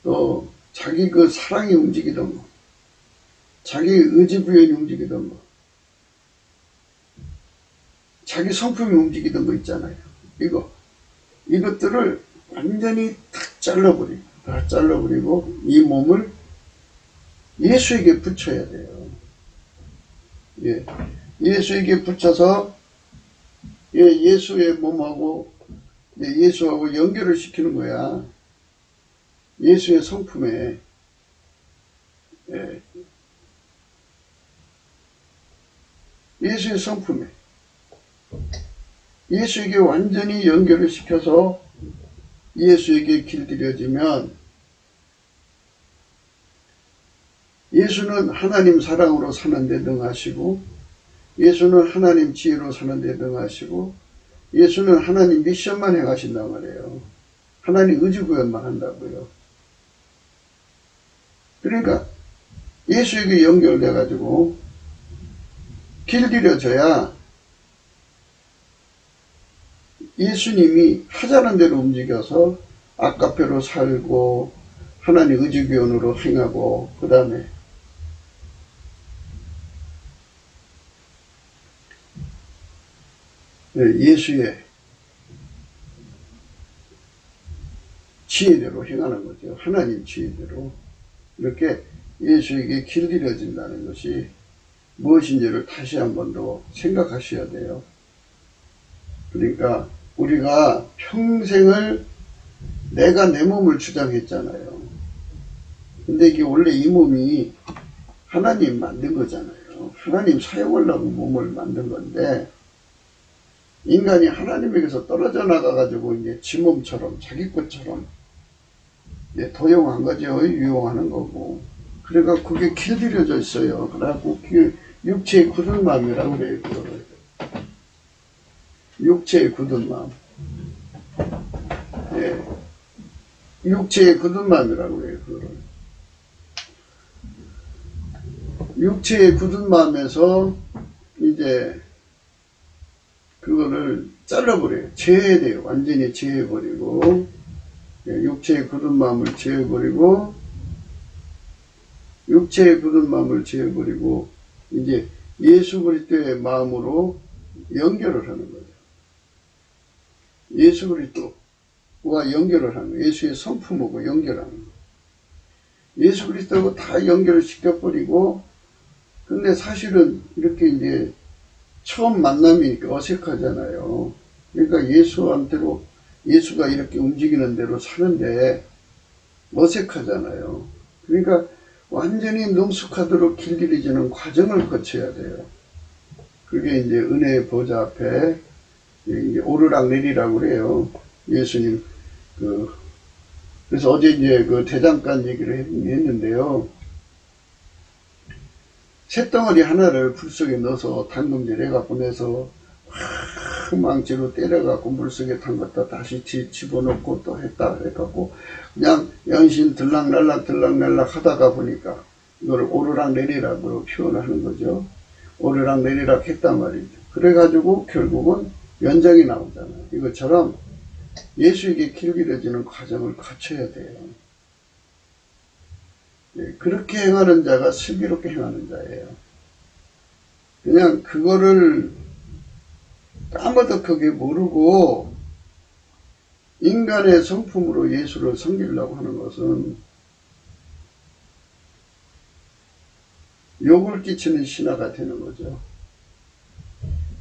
또 자기 그 사랑이 움직이던 거, 자기 의지부연이 움직이던 거, 자기 성품이 움직이던 거 있잖아요. 이것들을 완전히 다 잘라버리고 이 몸을 예수에게 붙여야 돼요. 예, 예수에게 붙여서 예수의 몸하고 예수하고 연결을 시키는 거야. 예수의 성품에. 예수의 성품에. 예수에게 완전히 연결을 시켜서 예수에게 길들여지면 예수는 하나님 사랑으로 사는데 능하시고 예수는 하나님 지혜로 사는데 능하시고 예수는 하나님 미션만 행하신단 말이에요. 하나님 의지 구현만 한다고요. 그러니까 예수에게 연결돼 가지고 길들여져야 예수님이 하자는 대로 움직여서 아까페로 살고 하나님 의지 구현으로 행하고 그 다음에 예수의 지혜대로 행하는 거죠. 하나님 지혜대로. 이렇게 예수에게 길들여진다는 것이 무엇인지를 다시 한 번 더 생각하셔야 돼요. 그러니까 우리가 평생을 내가 내 몸을 주장했잖아요. 근데 이게 원래 이 몸이 하나님 만든 거잖아요. 하나님 사용하려고 몸을 만든 건데 인간이 하나님에게서 떨어져 나가가지고 이제 지 몸처럼 자기 것처럼 도용한 거죠. 유용하는 거고. 그래가 그게 길들여져 있어요. 그래갖고 육체의 굳은 마음이라고 그래요. 그거를. 육체의 굳은 마음. 예. 육체의 굳은 마음이라고 그래요. 그거를. 육체의 굳은 마음에서 이제 그거를 잘라버려요. 제해돼요. 완전히 제해버리고 육체의 굳은 마음을 제해버리고 육체의 굳은 마음을 제해버리고 이제 예수 그리스도의 마음으로 연결을 하는 거죠. 예수 그리스도와 연결을 하는 거예요. 예수의 성품하고 연결하는 거예요. 예수 그리스도하고 다 연결을 시켜버리고 근데 사실은 이렇게 이제 처음 만남이니까 어색하잖아요. 그러니까 예수한테로 예수가 이렇게 움직이는 대로 사는데 어색하잖아요. 그러니까 완전히 능숙하도록 길들여지는 과정을 거쳐야 돼요. 그게 이제 은혜의 보좌 앞에 이제 오르락 내리라고 그래요. 예수님 그래서 어제 이제 그 대장간 얘기를 했는데요. 쇳덩어리 하나를 불 속에 넣어서 담금질 해갖고 내서 망치로 때려갖고 물속에 담갔다 다시 집어넣고 또 했다 해갖고 그냥 연신 들락날락 하다가 보니까 이걸 오르락 내리락으로 표현하는 거죠. 오르락 내리락 했단 말이죠. 그래가지고 결국은 연장이 나오잖아요. 이것처럼 예수에게 길들여지는 과정을 거쳐야 돼요. 그렇게 행하는 자가 슬기롭게 행하는 자예요. 그냥 그거를 까마득하게 모르고 인간의 성품으로 예수를 섬기려고 하는 것은 욕을 끼치는 신하가 되는 거죠.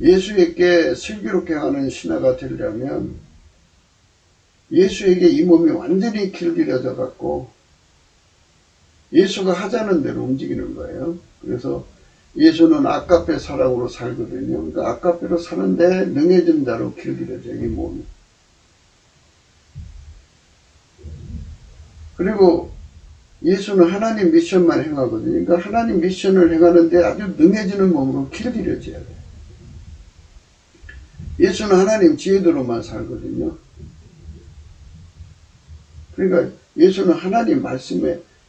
예수에게 슬기롭게 하는 신하가 되려면 예수에게 이 몸이 완전히 길들여져 갖고 예수가 하자는 대로 움직이는 거예요. 그래서 예수는 아까페 사랑으로 살거든요. 그러니까 아까페로 사는데 능해진 자로 길들여져요. 이 몸이. 그리고 예수는 하나님 미션만 행하거든요. 그러니까 하나님 미션을 행하는데 아주 능해지는 몸으로 길들여져야 돼요. 예수는 하나님 지혜대로만 살거든요. 그러니까 예수는 하나님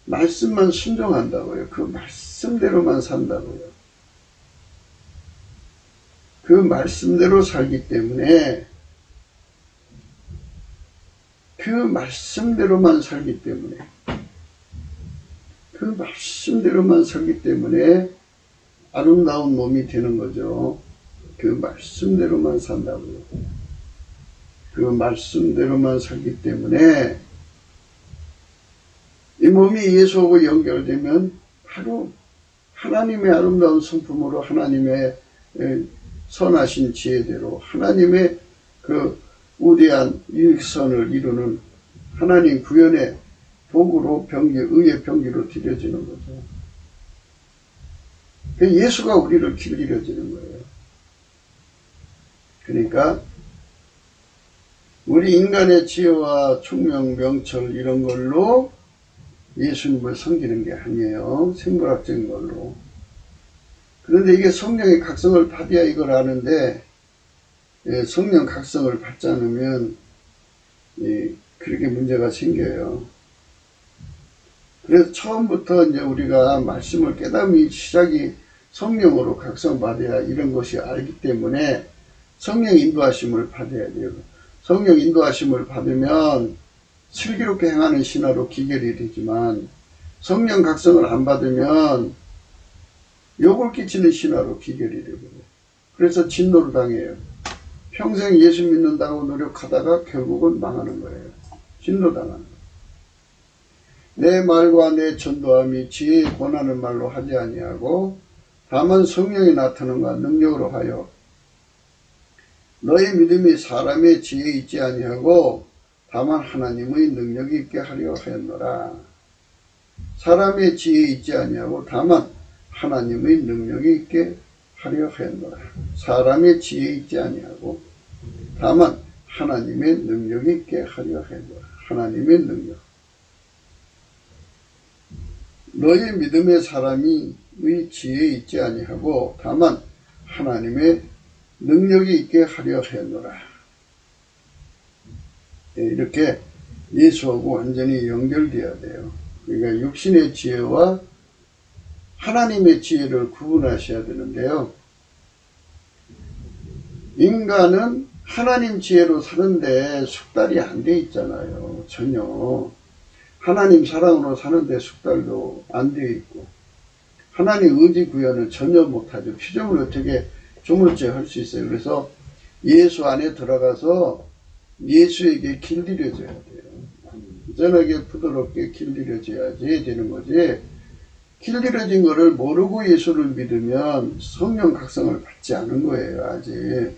말씀만 순종한다고요. 그 말씀대로만 산다고요. 그 말씀대로 살기 때문에 그 말씀대로만 살기 때문에 아름다운 몸이 되는 거죠. 그 말씀대로만 산다고요. 그 말씀대로만 살기 때문에 이 몸이 예수하고 연결되면 바로 하나님의 아름다운 성품으로 하나님의 선하신 지혜대로 하나님의 그 우대한 일선을 이루는 하나님 구현의 도구로 의의 병기로 들여지는 거죠. 예수가 우리를 길들여지는 거예요. 그러니까 우리 인간의 지혜와 총명, 명철 이런 걸로 예수님을 섬기는 게 아니에요. 생물학적인 걸로. 그런데 이게 성령의 각성을 받아야 이걸 아는데 성령 각성을 받지 않으면 그렇게 문제가 생겨요. 그래서 처음부터 이제 우리가 말씀을 깨달음이 시작이 성령으로 각성받아야 이런 것이 알기 때문에 성령 인도하심을 받아야 돼요. 성령 인도하심을 받으면 슬기롭게 행하는 신하로 기결이 되지만 성령 각성을 안 받으면 욕을 끼치는 신하로 기결이 되거든요. 그래서 진노를 당해요. 평생 예수 믿는다고 노력하다가 결국은 망하는 거예요. 진노당하는 거예요. 내 말과 내 전도함이 지혜에 권하는 말로 하지 아니하고 다만 성령이 나타남과 능력으로 하여 너의 믿음이 사람의 지혜에 있지 아니하고 다만 하나님의 능력이 있게 하려 하였노라. 사람의 지혜에 있지 아니하고 다만 하나님의 능력이 있게 하려 하였노라. 사람의 지혜에 있지 아니하고 다만 하나님의 능력이 있게 하려 하였노라. 하나님의 능력. 너의 믿음의 사람의 지혜에 있지 아니하고 다만 하나님의 능력이 있게 하려 하였노라. 이렇게 예수하고 완전히 연결되어야 돼요. 그러니까 육신의 지혜와 하나님의 지혜를 구분하셔야 되는데요. 인간은 하나님 지혜로 사는데 숙달이 안 돼 있잖아요. 전혀. 하나님 사랑으로 사는데 숙달도 안 돼 있고 하나님 의지 구현은 전혀 못하죠. 피조물 어떻게 조물째 할 수 있어요. 그래서 예수 안에 들어가서 예수에게 길들여져야 돼요. 안전하게 부드럽게 길들여져야지 되는 거지. 길들여진 거를 모르고 예수를 믿으면 성령 각성을 받지 않은 거예요. 아직.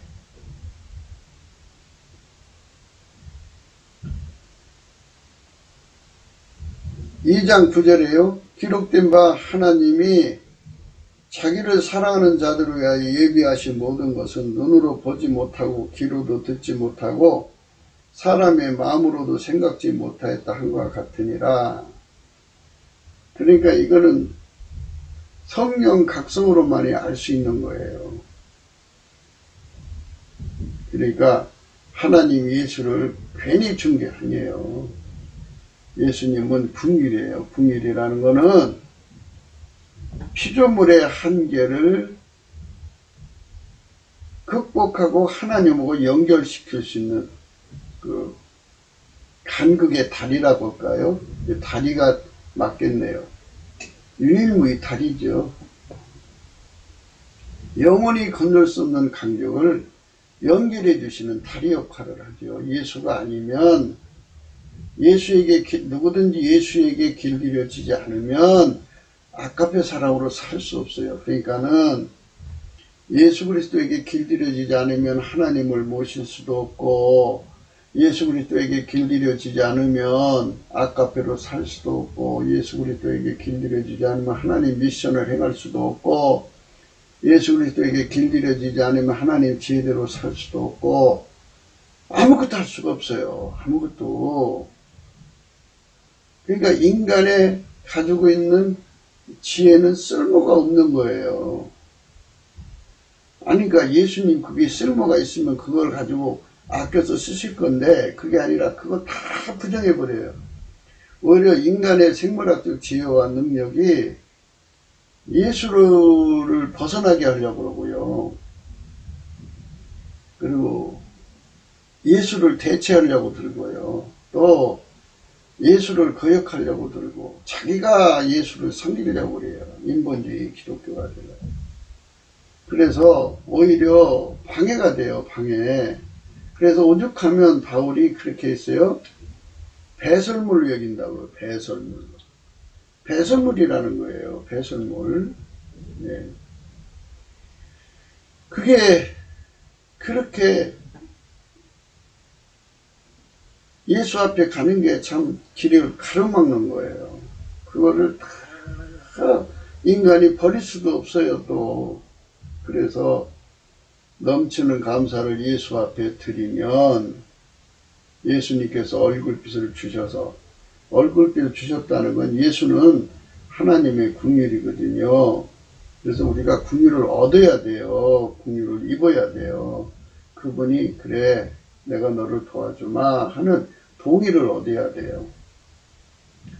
2장 9절에요. 기록된 바 하나님이 자기를 사랑하는 자들을 위하여 예비하신 모든 것은 눈으로 보지 못하고 귀로도 듣지 못하고 사람의 마음으로도 생각지 못하였다 한 것과 같으니라. 그러니까 이거는 성령 각성으로만이 알 수 있는 거예요. 그러니까 하나님 예수를 괜히 준 게 아니에요. 예수님은 궁일이에요. 궁일이라는 거는 피조물의 한계를 극복하고 하나님하고 연결시킬 수 있는 그 간극의 다리라고 할까요? 다리가 맞겠네요. 유일무이 다리죠. 영원히 건널 수 없는 간격을 연결해 주시는 다리 역할을 하죠. 예수가 아니면 누구든지 예수에게 길들여지지 않으면 아까페 사랑으로 살 수 없어요. 그러니까는 예수 그리스도에게 길들여지지 않으면 하나님을 모실 수도 없고 예수 그리스도에게 길들여지지 않으면 아까페로 살 수도 없고 예수 그리스도에게 길들여지지 않으면 하나님 미션을 행할 수도 없고 예수 그리스도에게 길들여지지 않으면 하나님 지혜대로 살 수도 없고 아무것도 할 수가 없어요. 아무것도. 그러니까 인간의 가지고 있는 지혜는 쓸모가 없는 거예요. 아니, 그러니까 예수님 그게 쓸모가 있으면 그걸 가지고 아껴서 쓰실 건데 그게 아니라 그거 다 부정해버려요. 오히려 인간의 생물학적 지혜와 능력이 예수를 벗어나게 하려고 그러고요. 그리고 예수를 대체하려고 들고요. 또 예수를 거역하려고 들고 자기가 예수를 섬기려고 그래요. 인본주의 기독교가 돼요. 그래서 오히려 방해가 돼요. 방해. 그래서 오죽하면 바울이 그렇게 했어요. 배설물로 여긴다고요. 배설물. 배설물이라는 거예요. 배설물. 네. 그게 그렇게 예수 앞에 가는 게 참 길을 가로막는 거예요. 그거를 다 인간이 버릴 수도 없어요. 또 그래서 넘치는 감사를 예수 앞에 드리면 예수님께서 얼굴빛을 주셔서 얼굴빛을 주셨다는 건 예수는 하나님의 긍휼이거든요. 그래서 우리가 긍휼을 얻어야 돼요. 긍휼을 입어야 돼요. 그분이 그래 내가 너를 도와주마 하는 동의를 얻어야 돼요.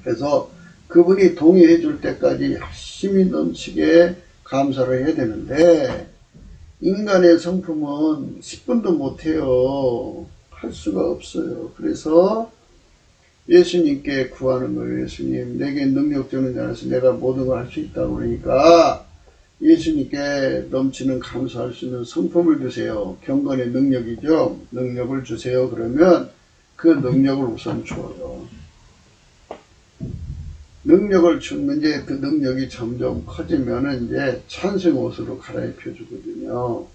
그래서 그분이 동의해 줄 때까지 열심히 넘치게 감사를 해야 되는데 인간의 성품은 10분도 못해요. 할 수가 없어요. 그래서 예수님께 구하는 거예요. 예수님 내게 능력 주는 자라서 내가 모든 걸 할 수 있다고 그러니까 예수님께 넘치는 감사할 수 있는 성품을 주세요. 경건의 능력이죠. 능력을 주세요. 그러면 그 능력을 우선 줘요. 능력을 주면 이제 그 능력이 점점 커지면은 이제 찬송의 옷으로 갈아입혀 주거든요.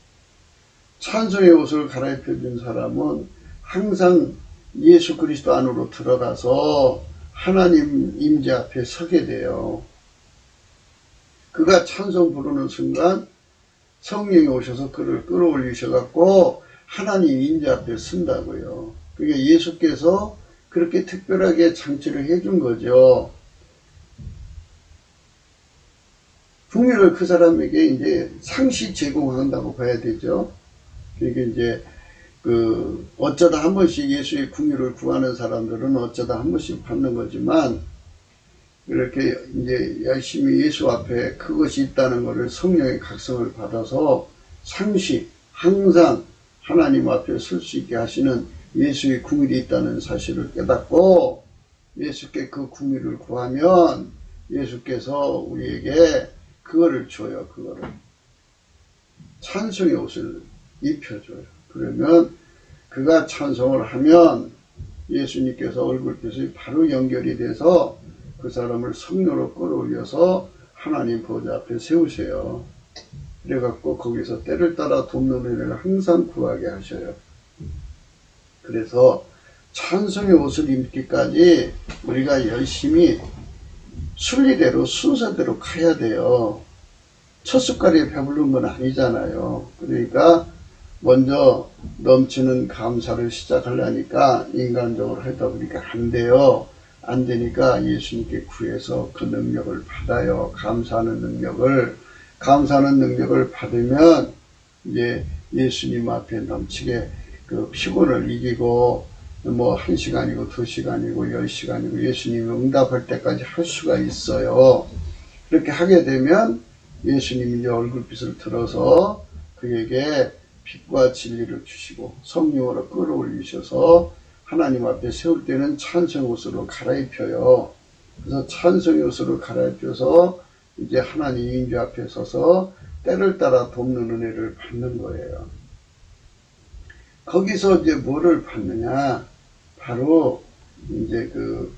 찬송의 옷을 갈아입혀 준 사람은 항상 예수 그리스도 안으로 들어가서 하나님 임재 앞에 서게 돼요. 그가 찬송 부르는 순간 성령이 오셔서 그를 끌어올리셔갖고 하나님 임재 앞에 쓴다고요. 그게 예수께서 그렇게 특별하게 장치를 해준 거죠. 풍요를 그 사람에게 이제 상시 제공한다고 봐야 되죠. 그게 이제 어쩌다 한 번씩 예수의 궁유를 구하는 사람들은 어쩌다 한 번씩 받는 거지만, 이렇게 이제 열심히 예수 앞에 그것이 있다는 것을 성령의 각성을 받아서 상시, 항상 하나님 앞에 설 수 있게 하시는 예수의 궁율이 있다는 사실을 깨닫고, 예수께 그 궁율을 구하면 예수께서 우리에게 그거를 줘요, 그거를. 찬송의 옷을 입혀줘요. 그러면 그가 찬송을 하면 예수님께서 얼굴빛이 바로 연결이 돼서 그 사람을 성령으로 끌어올려서 하나님 보좌 앞에 세우세요. 그래갖고 거기서 때를 따라 돕는 은혜를 항상 구하게 하셔요. 그래서 찬송의 옷을 입기까지 우리가 열심히 순리대로 순서대로 가야 돼요. 첫 숟갈에 배부른 건 아니잖아요. 그러니까 먼저 넘치는 감사를 시작하려니까 인간적으로 하다 보니까 안 돼요. 안 되니까 예수님께 구해서 그 능력을 받아요. 감사하는 능력을 받으면 이제 예수님 앞에 넘치게 그 피곤을 이기고 뭐 1시간이고 2시간이고 10시간이고 예수님이 응답할 때까지 할 수가 있어요. 그렇게 하게 되면 예수님이 이제 얼굴빛을 들어서 그에게 빛과 진리를 주시고 성령으로 끌어올리셔서 하나님 앞에 세울 때는 찬송 옷으로 갈아입혀요. 그래서 찬송의 옷으로 갈아입혀서 이제 하나님 임재 앞에 서서 때를 따라 돕는 은혜를 받는 거예요. 거기서 이제 뭐를 받느냐? 바로 이제 그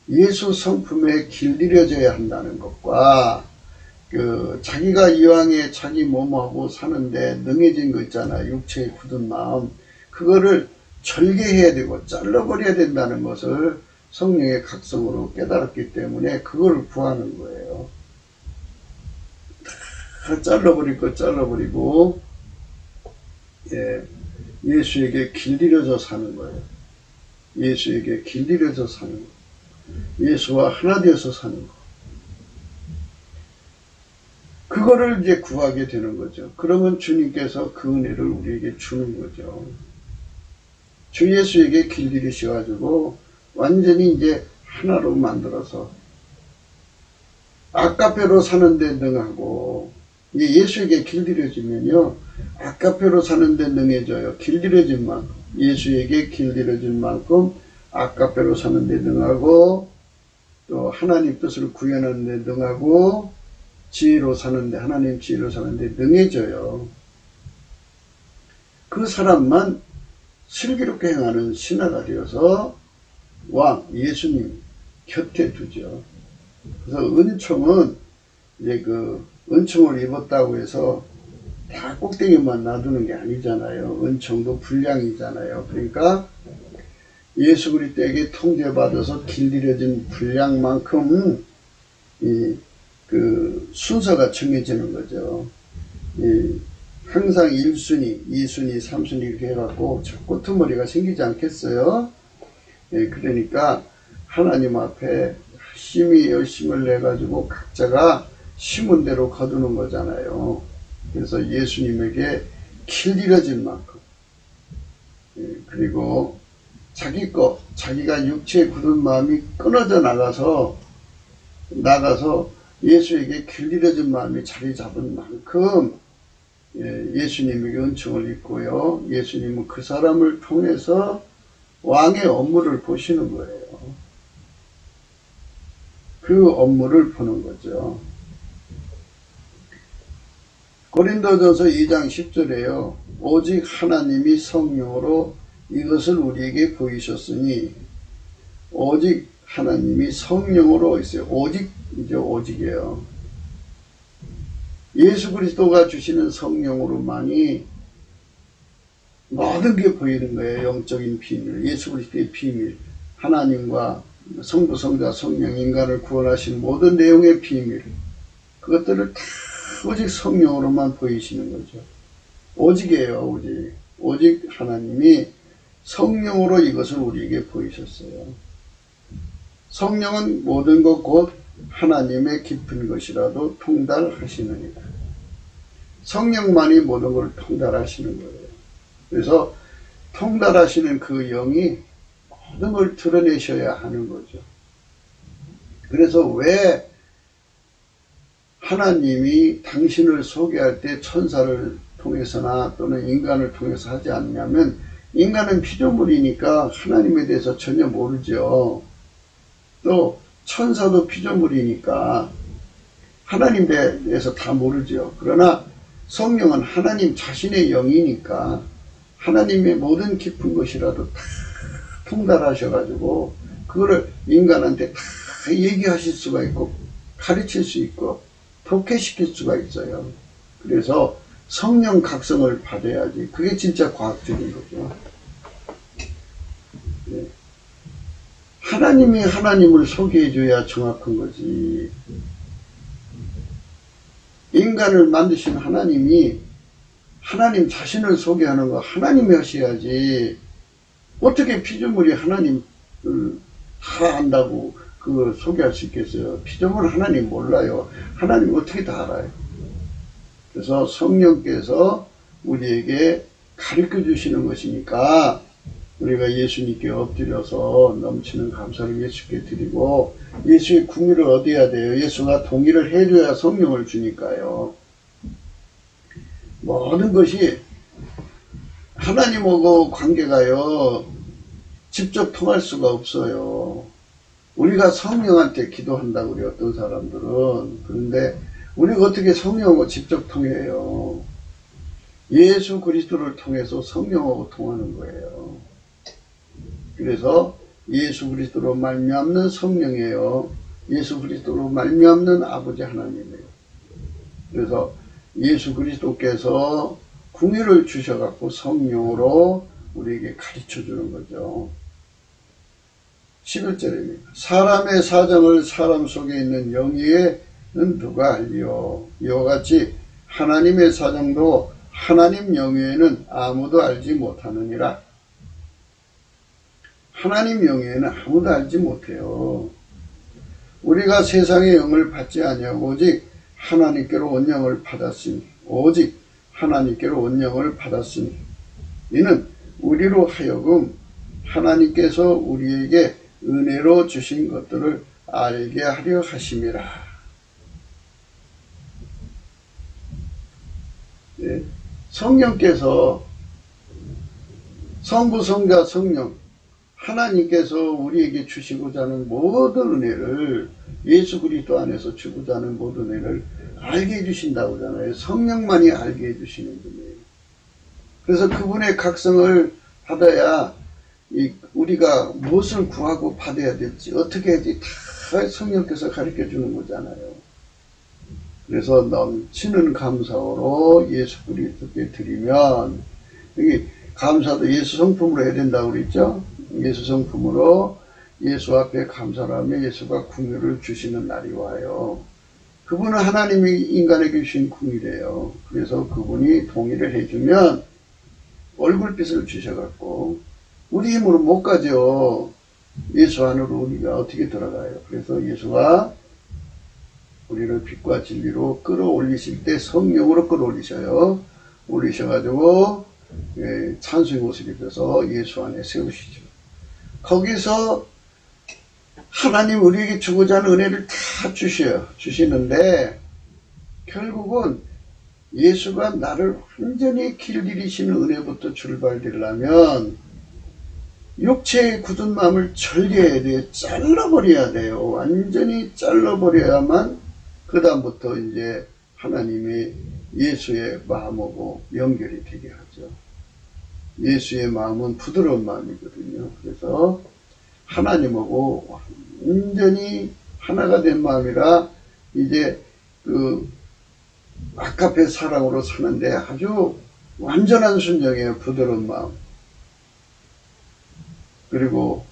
예수 성품에 길들여져야 한다는 것과 자기가 이왕에 자기 몸하고 사는데 능해진 거 있잖아요. 육체의 굳은 마음. 그거를 절개해야 되고 잘라버려야 된다는 것을 성령의 각성으로 깨달았기 때문에 그걸 구하는 거예요. 다 잘라버릴 거 잘라버리고, 예수에게 길들여져 사는 거예요. 예수에게 길들여져 사는 거. 예수와 하나 되어서 사는 거. 그거를 이제 구하게 되는 거죠. 그러면 주님께서 그 은혜를 우리에게 주는 거죠. 주 예수에게 길들이셔가지고 완전히 이제 하나로 만들어서 아까페로 사는데 능하고, 이제 예수에게 길들여지면요 아까페로 사는데 능해져요. 길들여진 만큼, 예수에게 길들여진 만큼 아까페로 사는데 능하고, 또 하나님 뜻을 구현하는데 능하고, 지혜로 사는데, 하나님 지혜로 사는데 능해져요. 그 사람만 슬기롭게 행하는 신하가 되어서 왕 예수님 곁에 두죠. 그래서 은총은 이제 은총을 입었다고 해서 다 꼭대기만 놔두는 게 아니잖아요. 은총도 분량이잖아요. 그러니까 예수 그리스도에게 통제받아서 길들여진 분량만큼 순서가 정해지는 거죠. 항상 1순위, 2순위, 3순위 이렇게 해갖고 꼬투머리가 생기지 않겠어요? 그러니까 하나님 앞에 열심을 내가지고 각자가 심은 대로 거두는 거잖아요. 그래서 예수님에게 길들여진 만큼, 그리고 자기가 육체에 굳은 마음이 끊어져 나가서 예수에게 길들여진 마음이 자리 잡은 만큼 예수님에게 은총을 입고요. 예수님은 그 사람을 통해서 왕의 업무를 보시는 거예요. 그 업무를 보는 거죠. 고린도전서 2장 10절에요. 오직 하나님이 성령으로 이것을 우리에게 보이셨으니, 오직 하나님이 성령으로 있어요. 오직이에요. 예수 그리스도가 주시는 성령으로만이 모든 게 보이는 거예요. 영적인 비밀, 예수 그리스도의 비밀, 하나님과 성부, 성자, 성령, 인간을 구원하신 모든 내용의 비밀, 그것들을 다 오직 성령으로만 보이시는 거죠. 오직이에요. 오직 하나님이 성령으로 이것을 우리에게 보이셨어요. 성령은 모든 것 곧 하나님의 깊은 것이라도 통달하시느니라. 성령만이 모든 걸 통달하시는 거예요. 그래서 통달하시는 그 영이 모든 걸 드러내셔야 하는 거죠. 그래서 왜 하나님이 당신을 소개할 때 천사를 통해서나 또는 인간을 통해서 하지 않냐면, 인간은 피조물이니까 하나님에 대해서 전혀 모르죠. 또 천사도 피조물이니까 하나님에 대해서 다 모르죠. 그러나 성령은 하나님 자신의 영이니까 하나님의 모든 깊은 것이라도 다 통달하셔가지고 그거를 인간한테 다 얘기하실 수가 있고 가르칠 수 있고 독해시킬 수가 있어요. 그래서 성령 각성을 받아야지. 그게 진짜 과학적인 거죠. 네. 하나님이 하나님을 소개해줘야 정확한 거지. 인간을 만드신 하나님이 하나님 자신을 소개하는 거 하나님이 하셔야지. 어떻게 피조물이 하나님을 다 안다고 그걸 소개할 수 있겠어요? 피조물 하나님 몰라요. 하나님 어떻게 다 알아요? 그래서 성령께서 우리에게 가르쳐 주시는 것이니까 우리가 예수님께 엎드려서 넘치는 감사를 예수께 드리고 예수의 궁유를 얻어야 돼요. 예수가 동의를 해줘야 성령을 주니까요. 모든 것이 하나님하고 관계가요 직접 통할 수가 없어요. 우리가 성령한테 기도한다고 그래요. 어떤 사람들은. 그런데 우리가 어떻게 성령하고 직접 통해요? 예수 그리스도를 통해서 성령하고 통하는 거예요. 그래서 예수 그리스도로 말미암는 성령이에요. 예수 그리스도로 말미암는 아버지 하나님이에요. 그래서 예수 그리스도께서 궁유를 주셔갖고 성령으로 우리에게 가르쳐 주는 거죠. 11절입니다. 사람의 사정을 사람 속에 있는 영위에는 누가 알리요? 이와 같이 하나님의 사정도 하나님 영위에는 아무도 알지 못하느니라. 하나님 영위에는 아무도 알지 못해요. 우리가 세상의 영을 받지 아니하고 오직 하나님께로 온 영을 받았으니, 오직 하나님께로 온 영을 받았으니, 이는 우리로 하여금 하나님께서 우리에게 은혜로 주신 것들을 알게 하려 하심이라. 네. 성령께서 성부, 성자, 성령 하나님께서 우리에게 주시고자 하는 모든 은혜를 예수 그리스도 안에서 주고자 하는 모든 은혜를 알게 해주신다고 하잖아요. 성령만이 알게 해주시는 분이에요. 그래서 그분의 각성을 받아야 우리가 무엇을 구하고 받아야 될지 어떻게 해야 될지 다 성령께서 가르쳐 주는 거잖아요. 그래서 넘치는 감사로 예수 그리스도께 드리면, 여기 감사도 예수 성품으로 해야 된다고 그랬죠. 예수 성품으로 예수 앞에 감사를 하며 예수가 궁유를 주시는 날이 와요. 그분은 하나님이 인간에게 주신 궁유래요. 그래서 그분이 동의를 해주면 얼굴빛을 주셔갖고 우리 힘으로 못 가죠. 예수 안으로 우리가 어떻게 들어가요? 그래서 예수가 우리를 빛과 진리로 끌어올리실 때 성령으로 끌어올리셔요. 올리셔가지고 찬송의 옷을 입혀서 예수 안에 세우시죠. 거기서 하나님 우리에게 주고자 하는 은혜를 다 주시는데 결국은 예수가 나를 완전히 길들이시는 은혜부터 출발되려면 육체의 굳은 마음을 절개해야 돼요. 잘라버려야 돼요. 완전히 잘라버려야만 그 다음부터 이제 하나님이 예수의 마음하고 연결이 되게 하죠. 예수의 마음은 부드러운 마음이거든요. 그래서 하나님하고 완전히 하나가 된 마음이라 이제 그 아카페 사랑으로 사는데 아주 완전한 순종이에요. 부드러운 마음. 그리고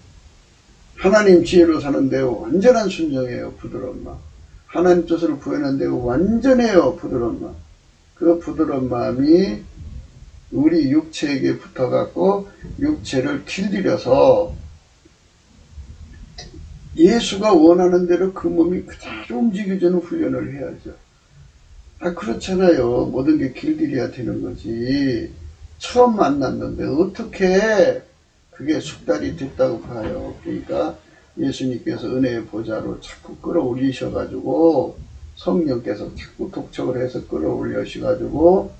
하나님 지혜로 사는데 완전한 순종이에요. 부드러운 마음. 하나님 뜻을 구하는데 완전해요. 부드러운 마음. 그 부드러운 마음이 우리 육체에게 붙어갖고 육체를 길들여서 예수가 원하는 대로 그 몸이 그대로 움직여주는 훈련을 해야죠. 그렇잖아요. 모든 게 길들여야 되는 거지. 처음 만났는데 어떻게 그게 숙달이 됐다고 봐요. 그러니까 예수님께서 은혜의 보좌로 자꾸 끌어올리셔가지고 성령께서 자꾸 독촉을 해서 끌어올리셔가지고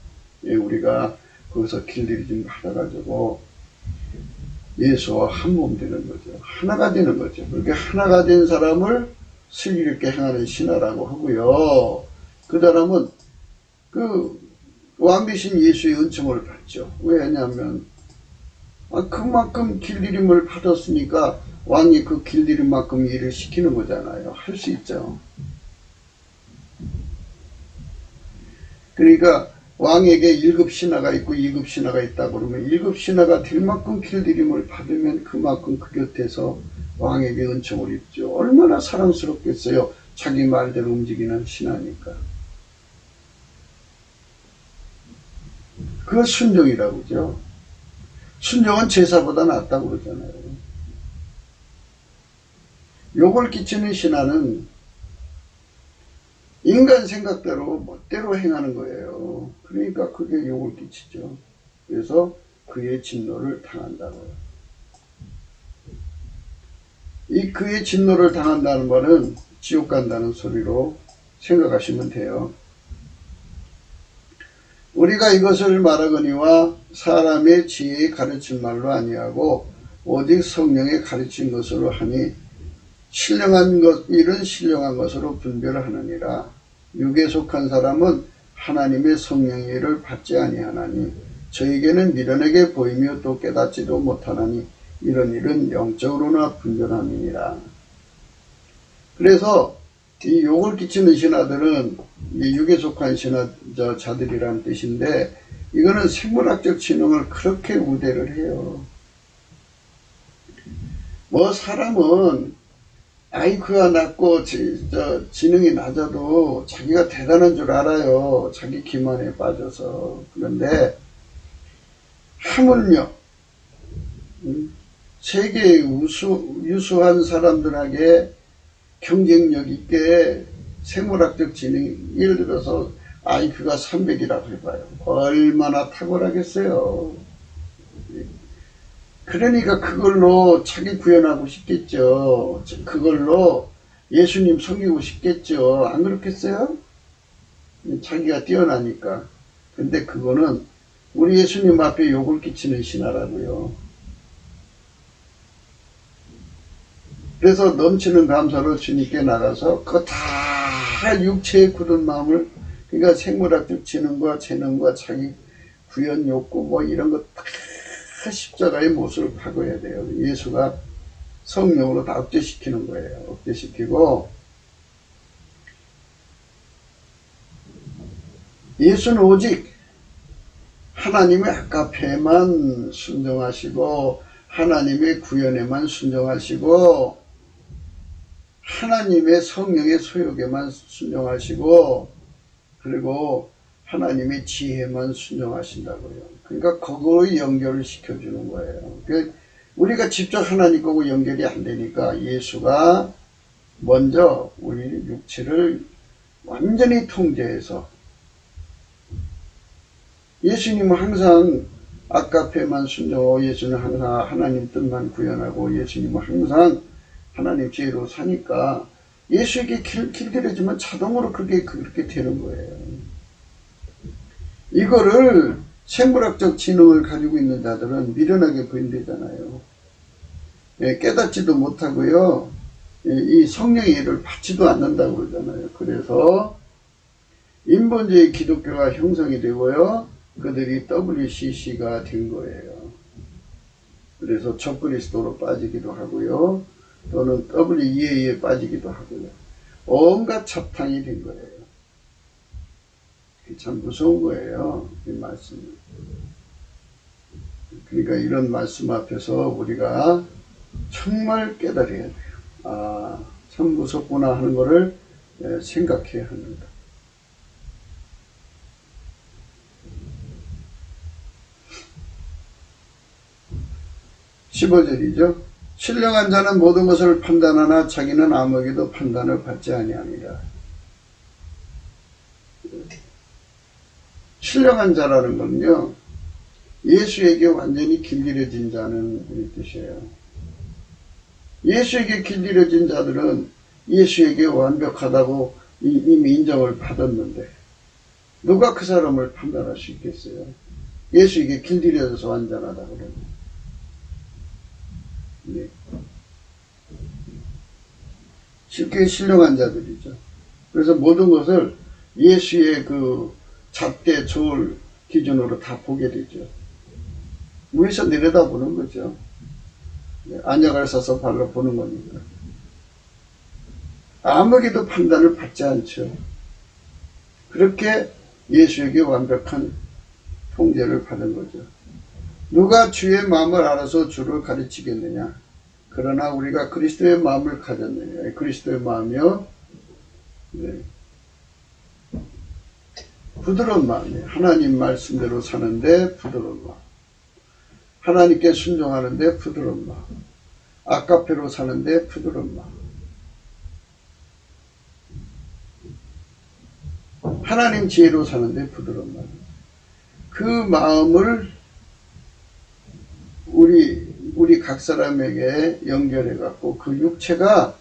우리가 거기서 길들이 좀 받아가지고 예수와 한 몸 되는 거죠. 하나가 되는 거죠. 그렇게 하나가 된 사람을 슬기롭게 행하는 신하라고 하고요. 그 사람은 그 왕 대신 예수의 은총을 받죠. 왜냐하면 그만큼 길들임을 받았으니까 왕이 그 길들임만큼 일을 시키는 거잖아요. 할 수 있죠. 그러니까 왕에게 1급 신하가 있고 2급 신하가 있다 그러면 1급 신하가 될 만큼 길들임을 받으면 그만큼 그 곁에서 왕에게 은총을 입죠. 얼마나 사랑스럽겠어요. 자기 말대로 움직이는 신하니까. 그거 순종이라고 그러죠. 순종은 제사보다 낫다고 그러잖아요. 욕을 끼치는 신하는 인간 생각대로 멋대로 행하는 거예요. 그러니까 그게 욕을 끼치죠. 그래서 그의 진노를 당한다고요. 이 그의 진노를 당한다는 말은 지옥 간다는 소리로 생각하시면 돼요. 우리가 이것을 말하거니와 사람의 지혜에 가르친 말로 아니하고 오직 성령에 가르친 것으로 하니 신령한 것, 일은 신령한 것으로 분별을 하느니라. 육에 속한 사람은 하나님의 성령의 일을 받지 아니하나니 저에게는 미련하게 보이며 또 깨닫지도 못하나니 이런 일은 영적으로나 분별함이니라. 그래서 이 욕을 끼치는 신하들은 이 육에 속한 자들이라는 뜻인데 이거는 생물학적 지능을 그렇게 우대를 해요. 뭐 사람은 IQ가 낮고 지능이 낮아도 자기가 대단한 줄 알아요. 자기 기만에 빠져서. 그런데 하물며 세계의 유수한 사람들에게 경쟁력 있게 생물학적 지능, 예를 들어서 IQ가 300이라고 해봐요. 얼마나 탁월하겠어요. 그러니까 그걸로 자기 구현하고 싶겠죠. 그걸로 예수님 섬기고 싶겠죠. 안 그렇겠어요? 자기가 뛰어나니까. 근데 그거는 우리 예수님 앞에 욕을 끼치는 신하라고요. 그래서 넘치는 감사로 주님께 나가서 그거 다 육체의 굳은 마음을, 그러니까 생물학적 지능과 재능과 자기 구현 욕구 뭐 이런 거 다 십자가의 못을 박아야 돼요. 예수가 성령으로 다 억제시키는 거예요. 억제시키고 예수는 오직 하나님의 아카페에만 순종하시고 하나님의 구현에만 순종하시고 하나님의 성령의 소욕에만 순종하시고 그리고 하나님의 지혜만 순종하신다고요. 그러니까 그거의 연결을 시켜주는 거예요. 우리가 직접 하나님하고 연결이 안 되니까 예수가 먼저 우리 육체를 완전히 통제해서 예수님은 항상 아까페만 순종하고 예수는 항상 하나님 뜻만 구현하고 예수님은 항상 하나님 지혜로 사니까 예수에게 길들여지면 자동으로 그렇게 되는 거예요. 이거를 생물학적 지능을 가지고 있는 자들은 미련하게 보인대잖아요. 깨닫지도 못하고요. 이 성령의 일을 받지도 않는다고 그러잖아요. 그래서 인본주의 기독교가 형성이 되고요. 그들이 WCC가 된 거예요. 그래서 적그리스도로 빠지기도 하고요. 또는 WEA에 빠지기도 하고요. 온갖 잡탕이 된 거예요. 참 무서운 거예요. 이 말씀은. 그러니까 이런 말씀 앞에서 우리가 정말 깨달아야 돼요. 아, 참 무섭구나 하는 것을 생각해야 합니다. 15절이죠. 신령한 자는 모든 것을 판단하나 자기는 아무에게도 판단을 받지 아니합니다. 신령한 자라는 건요, 예수에게 완전히 길들여진 자는 이 뜻이에요. 예수에게 길들여진 자들은 예수에게 완벽하다고 이미 인정을 받았는데 누가 그 사람을 판단할 수 있겠어요? 예수에게 길들여져서 완전하다 그러면. 네. 쉽게 신령한 자들이죠. 그래서 모든 것을 예수의 그 잣대 저울 기준으로 다 보게 되죠. 위에서 내려다보는 거죠. 안약을 써서 발로 보는 겁니다. 아무에게도 판단을 받지 않죠. 그렇게 예수에게 완벽한 통제를 받은 거죠. 누가 주의 마음을 알아서 주를 가르치겠느냐. 그러나 우리가 그리스도의 마음을 가졌느냐. 그리스도의 마음이요. 네. 부드러운 마음이에요. 하나님 말씀대로 사는데 부드러운 마음. 하나님께 순종하는데 부드러운 마음. 아까페로 사는데 부드러운 마음. 하나님 지혜로 사는데 부드러운 마음. 그 마음을 우리 각 사람에게 연결해 갖고 그 육체가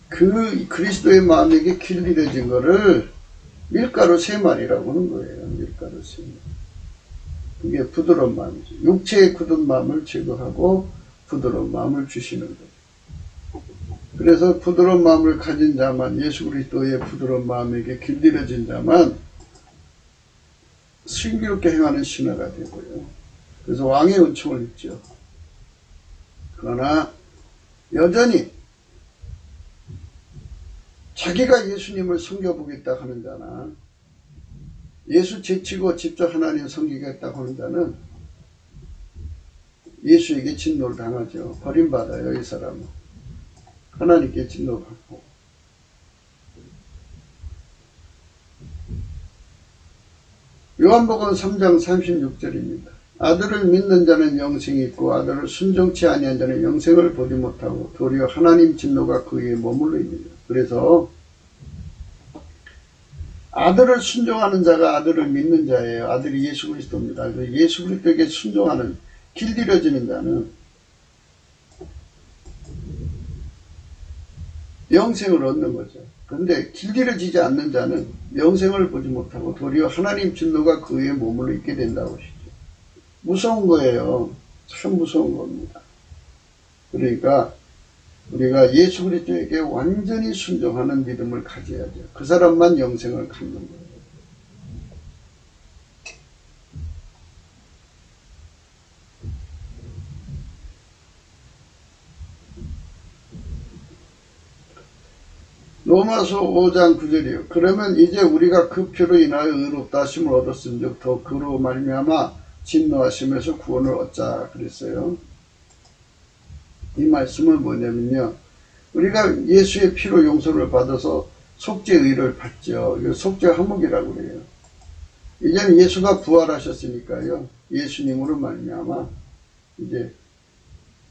그 그리스도의 마음에게 길들여진 거를 밀가루 3마리라고 하는 거예요. 밀가루 3마리. 그게 부드러운 마음이죠. 육체의 굳은 마음을 제거하고 부드러운 마음을 주시는 거예요. 그래서 부드러운 마음을 가진 자만, 예수 그리스도의 부드러운 마음에게 길들여진 자만 신비롭게 행하는 신하가 되고요. 그래서 왕의 은총을 입죠. 그러나 여전히 자기가 예수님을 섬겨보겠다 하는 자나 예수 제치고 직접 하나님 섬기겠다고 하는 자는 예수에게 진노를 당하죠. 버림받아요. 이 사람은. 하나님께 진노받고. 요한복음 3장 36절입니다. 아들을 믿는 자는 영생이 있고 아들을 순종치 아니한 자는 영생을 보지 못하고 도리어 하나님 진노가 그에게 머물러 있습니다. 그래서 아들을 순종하는 자가 아들을 믿는 자예요. 아들이 예수 그리스도입니다. 그래서 예수 그리스도에게 순종하는 길들여지는 자는 영생을 얻는 거죠. 그런데 길들여지지 않는 자는 영생을 보지 못하고 도리어 하나님 진노가 그에 머물러 있게 된다고 하시죠. 무서운 거예요. 참 무서운 겁니다. 그러니까 우리가 예수 그리스도에게 완전히 순종하는 믿음을 가져야죠. 그 사람만 영생을 갖는 거예요. 로마서 5장 9절이요. 그러면 이제 우리가 그 표로 인하여 의롭다 하심을 얻었은즉 더 그로 말미암아 진노하심에서 구원을 얻자 그랬어요. 이 말씀은 뭐냐면요. 우리가 예수의 피로 용서를 받아서 속죄의를 받죠. 이거 속죄 항목이라고 그래요. 이제는 예수가 부활하셨으니까요. 예수님으로 말미암아 이제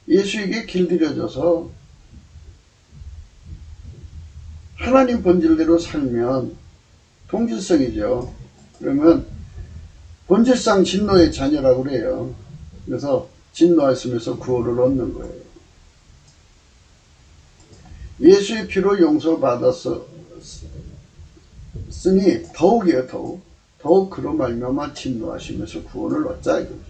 예수에게 길들여져서 하나님 본질대로 살면 동질성이죠. 그러면 본질상 진노의 자녀라고 그래요. 그래서 진노하시면서 구원을 얻는 거예요. 예수의 피로 용서받았으니 더욱이요, 더욱 그로 말미암아 진노하시면서 구원을 얻자 이거죠.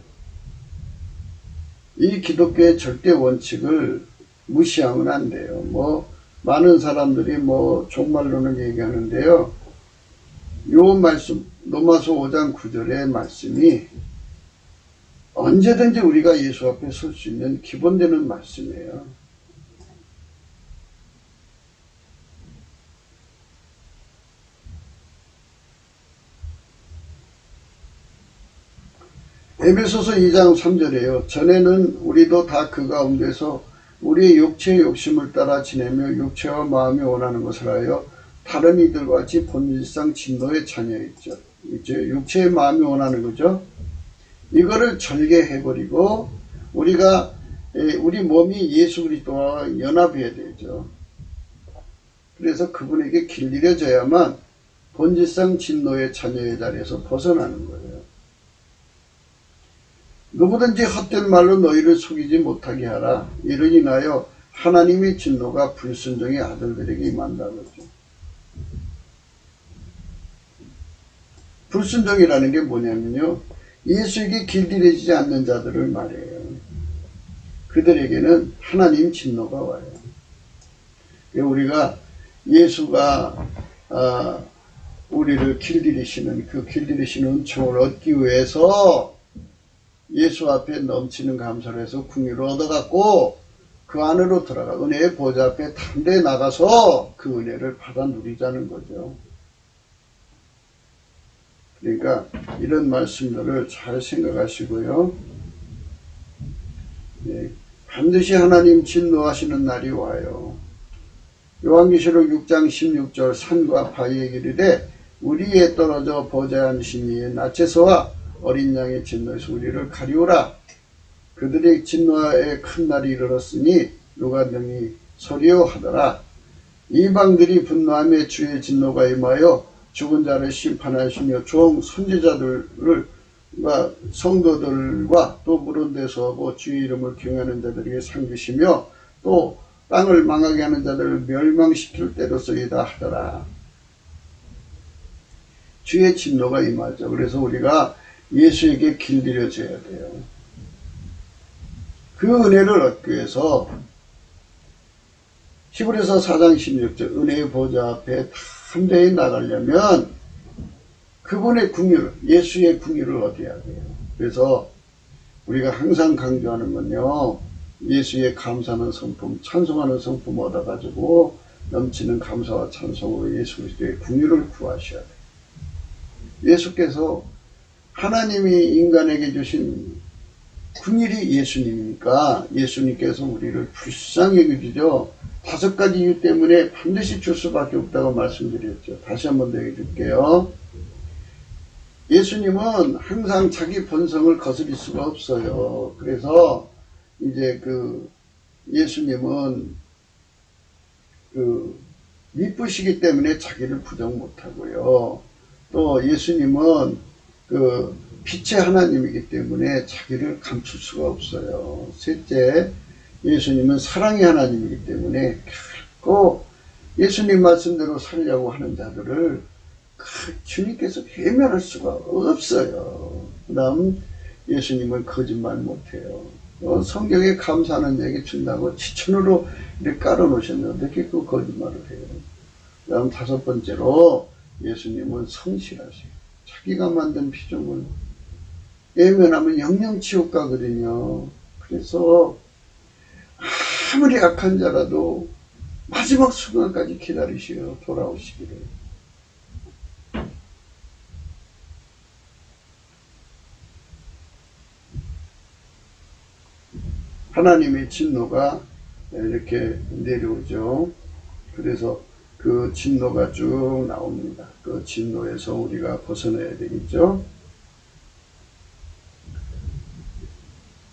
이 기독교의 절대 원칙을 무시하면 안 돼요. 많은 사람들이 종말론을 얘기하는데요. 요 말씀, 로마서 5장 9절의 말씀이 언제든지 우리가 예수 앞에 설 수 있는 기본되는 말씀이에요. 에베소서 2장 3절에요. 전에는 우리도 다 그 가운데서 우리의 육체의 욕심을 따라 지내며 육체와 마음이 원하는 것을 하여 다른 이들과 같이 본질상 진노의 자녀였죠. 이제 육체의 마음이 원하는 거죠. 이거를 절개해버리고 우리 몸이 예수 그리스도와 연합해야 되죠. 그래서 그분에게 길들여져야만 본질상 진노의 자녀의 자리에서 벗어나는 거예요. 누구든지 헛된 말로 너희를 속이지 못하게 하라. 이로 인하여 하나님의 진노가 불순종의 아들들에게 임한다는 거죠. 불순종이라는 게 뭐냐면요, 예수에게 길들여지지 않는 자들을 말해요. 그들에게는 하나님 진노가 와요. 우리가 예수가 우리를 길들이시는 그 길들이시는 은총을 얻기 위해서 예수 앞에 넘치는 감사를 해서 긍휼을 얻어갖고 그 안으로 들어가 은혜의 보좌 앞에 담대히 나가서 그 은혜를 받아 누리자는 거죠. 그러니까 이런 말씀들을 잘 생각하시고요. 네, 반드시 하나님 진노하시는 날이 와요. 요한계시록 6장 16절 산과 바위에 이르되 우리 위에 떨어져 보좌에 앉으신 이의 낯에서와 어린 양의 진노에서 우리를 가리우라. 그들의 진노의 큰 날이 이르렀으니 누가 능히 서리요 하더라. 이방들이 분노하며 주의 진노가 임하여 죽은 자를 심판하시며 종 선지자들과 성도들과 또 물은 데서 하고 주의 이름을 경외하는 자들에게 상주시며 또 땅을 망하게 하는 자들을 멸망시킬 때로서이다 하더라. 주의 진노가 임하죠. 그래서 우리가 예수에게 길들여져야 돼요. 그 은혜를 얻기 위해서 히브리서 4장 16절 은혜의 보좌 앞에 담대히 나가려면 그분의 긍휼, 예수의 긍휼을 얻어야 돼요. 그래서 우리가 항상 강조하는 건요, 예수의 감사하는 성품, 찬송하는 성품 얻어가지고 넘치는 감사와 찬송으로 예수 그리스도의 긍휼을 구하셔야 돼요. 예수께서 하나님이 인간에게 주신 긍휼이 예수님이니까 예수님께서 우리를 불쌍히 여겨주죠. 5가지 이유 때문에 반드시 줄 수밖에 없다고 말씀드렸죠. 다시 한번 더 얘기해줄게요. 예수님은 항상 자기 본성을 거스릴 수가 없어요. 그래서 이제 예수님은 미쁘시기 때문에 자기를 부정 못하고요. 또 예수님은 빛의 하나님이기 때문에 자기를 감출 수가 없어요. 셋째, 예수님은 사랑의 하나님이기 때문에 결코 예수님 말씀대로 살려고 하는 자들을 주님께서 외면할 수가 없어요. 그 다음, 예수님은 거짓말 못해요. 성경에 감사하는 자에게 준다고 지천으로 이렇게 깔아놓으셨는데 어떻게 그 거짓말을 해요. 그 다음 5번째로 예수님은 성실하세요. 자기가 만든 피조물 외면하면 영영 지옥 가거든요. 그래서 아무리 악한 자라도 마지막 순간까지 기다리시어 돌아오시기를. 하나님의 진노가 이렇게 내려오죠. 그래서 그 진노가 쭉 나옵니다. 그 진노에서 우리가 벗어나야 되겠죠.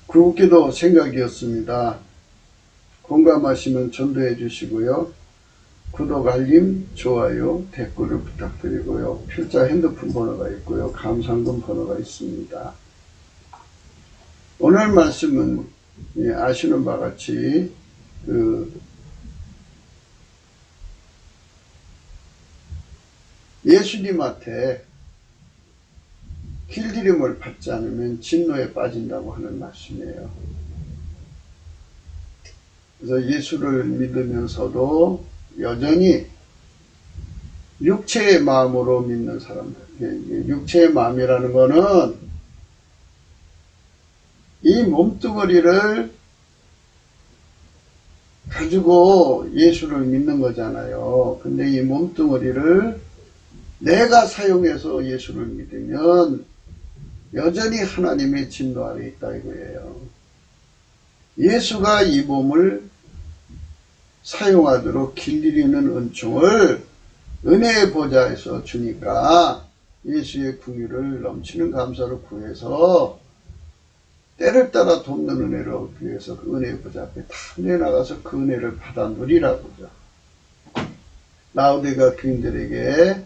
굵기도 생각이었습니다. 공감하시면 전도해 주시고요. 구독, 알림, 좋아요, 댓글을 부탁드리고요. 필자 핸드폰 번호가 있고요. 감상금 번호가 있습니다. 오늘 말씀은 아시는 바와 같이 예수님한테 길들임을 받지 않으면 진노에 빠진다고 하는 말씀이에요. 그래서 예수를 믿으면서도 여전히 육체의 마음으로 믿는 사람들, 육체의 마음이라는 거는 이 몸뚱어리를 가지고 예수를 믿는 거잖아요. 근데 이 몸뚱어리를 내가 사용해서 예수를 믿으면 여전히 하나님의 진노 아래 있다 이거예요. 예수가 이 몸을 사용하도록 길들이는 은총을 은혜의 보좌에서 주니까 예수의 긍휼을 넘치는 감사를 구해서 때를 따라 돕는 은혜를 얻기 위해서 그 은혜의 보좌 앞에 다 내나가서 그 은혜를 받아 누리라고죠. 라오디게아 교인들에게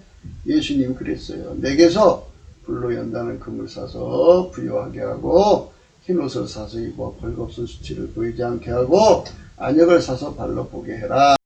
예수님 그랬어요. 내게서 불로 연단을 금을 사서 부요하게 하고 흰옷을 사서 입어 벌거벗은 수치를 보이지 않게 하고 안역을 사서 발로 보게 해라.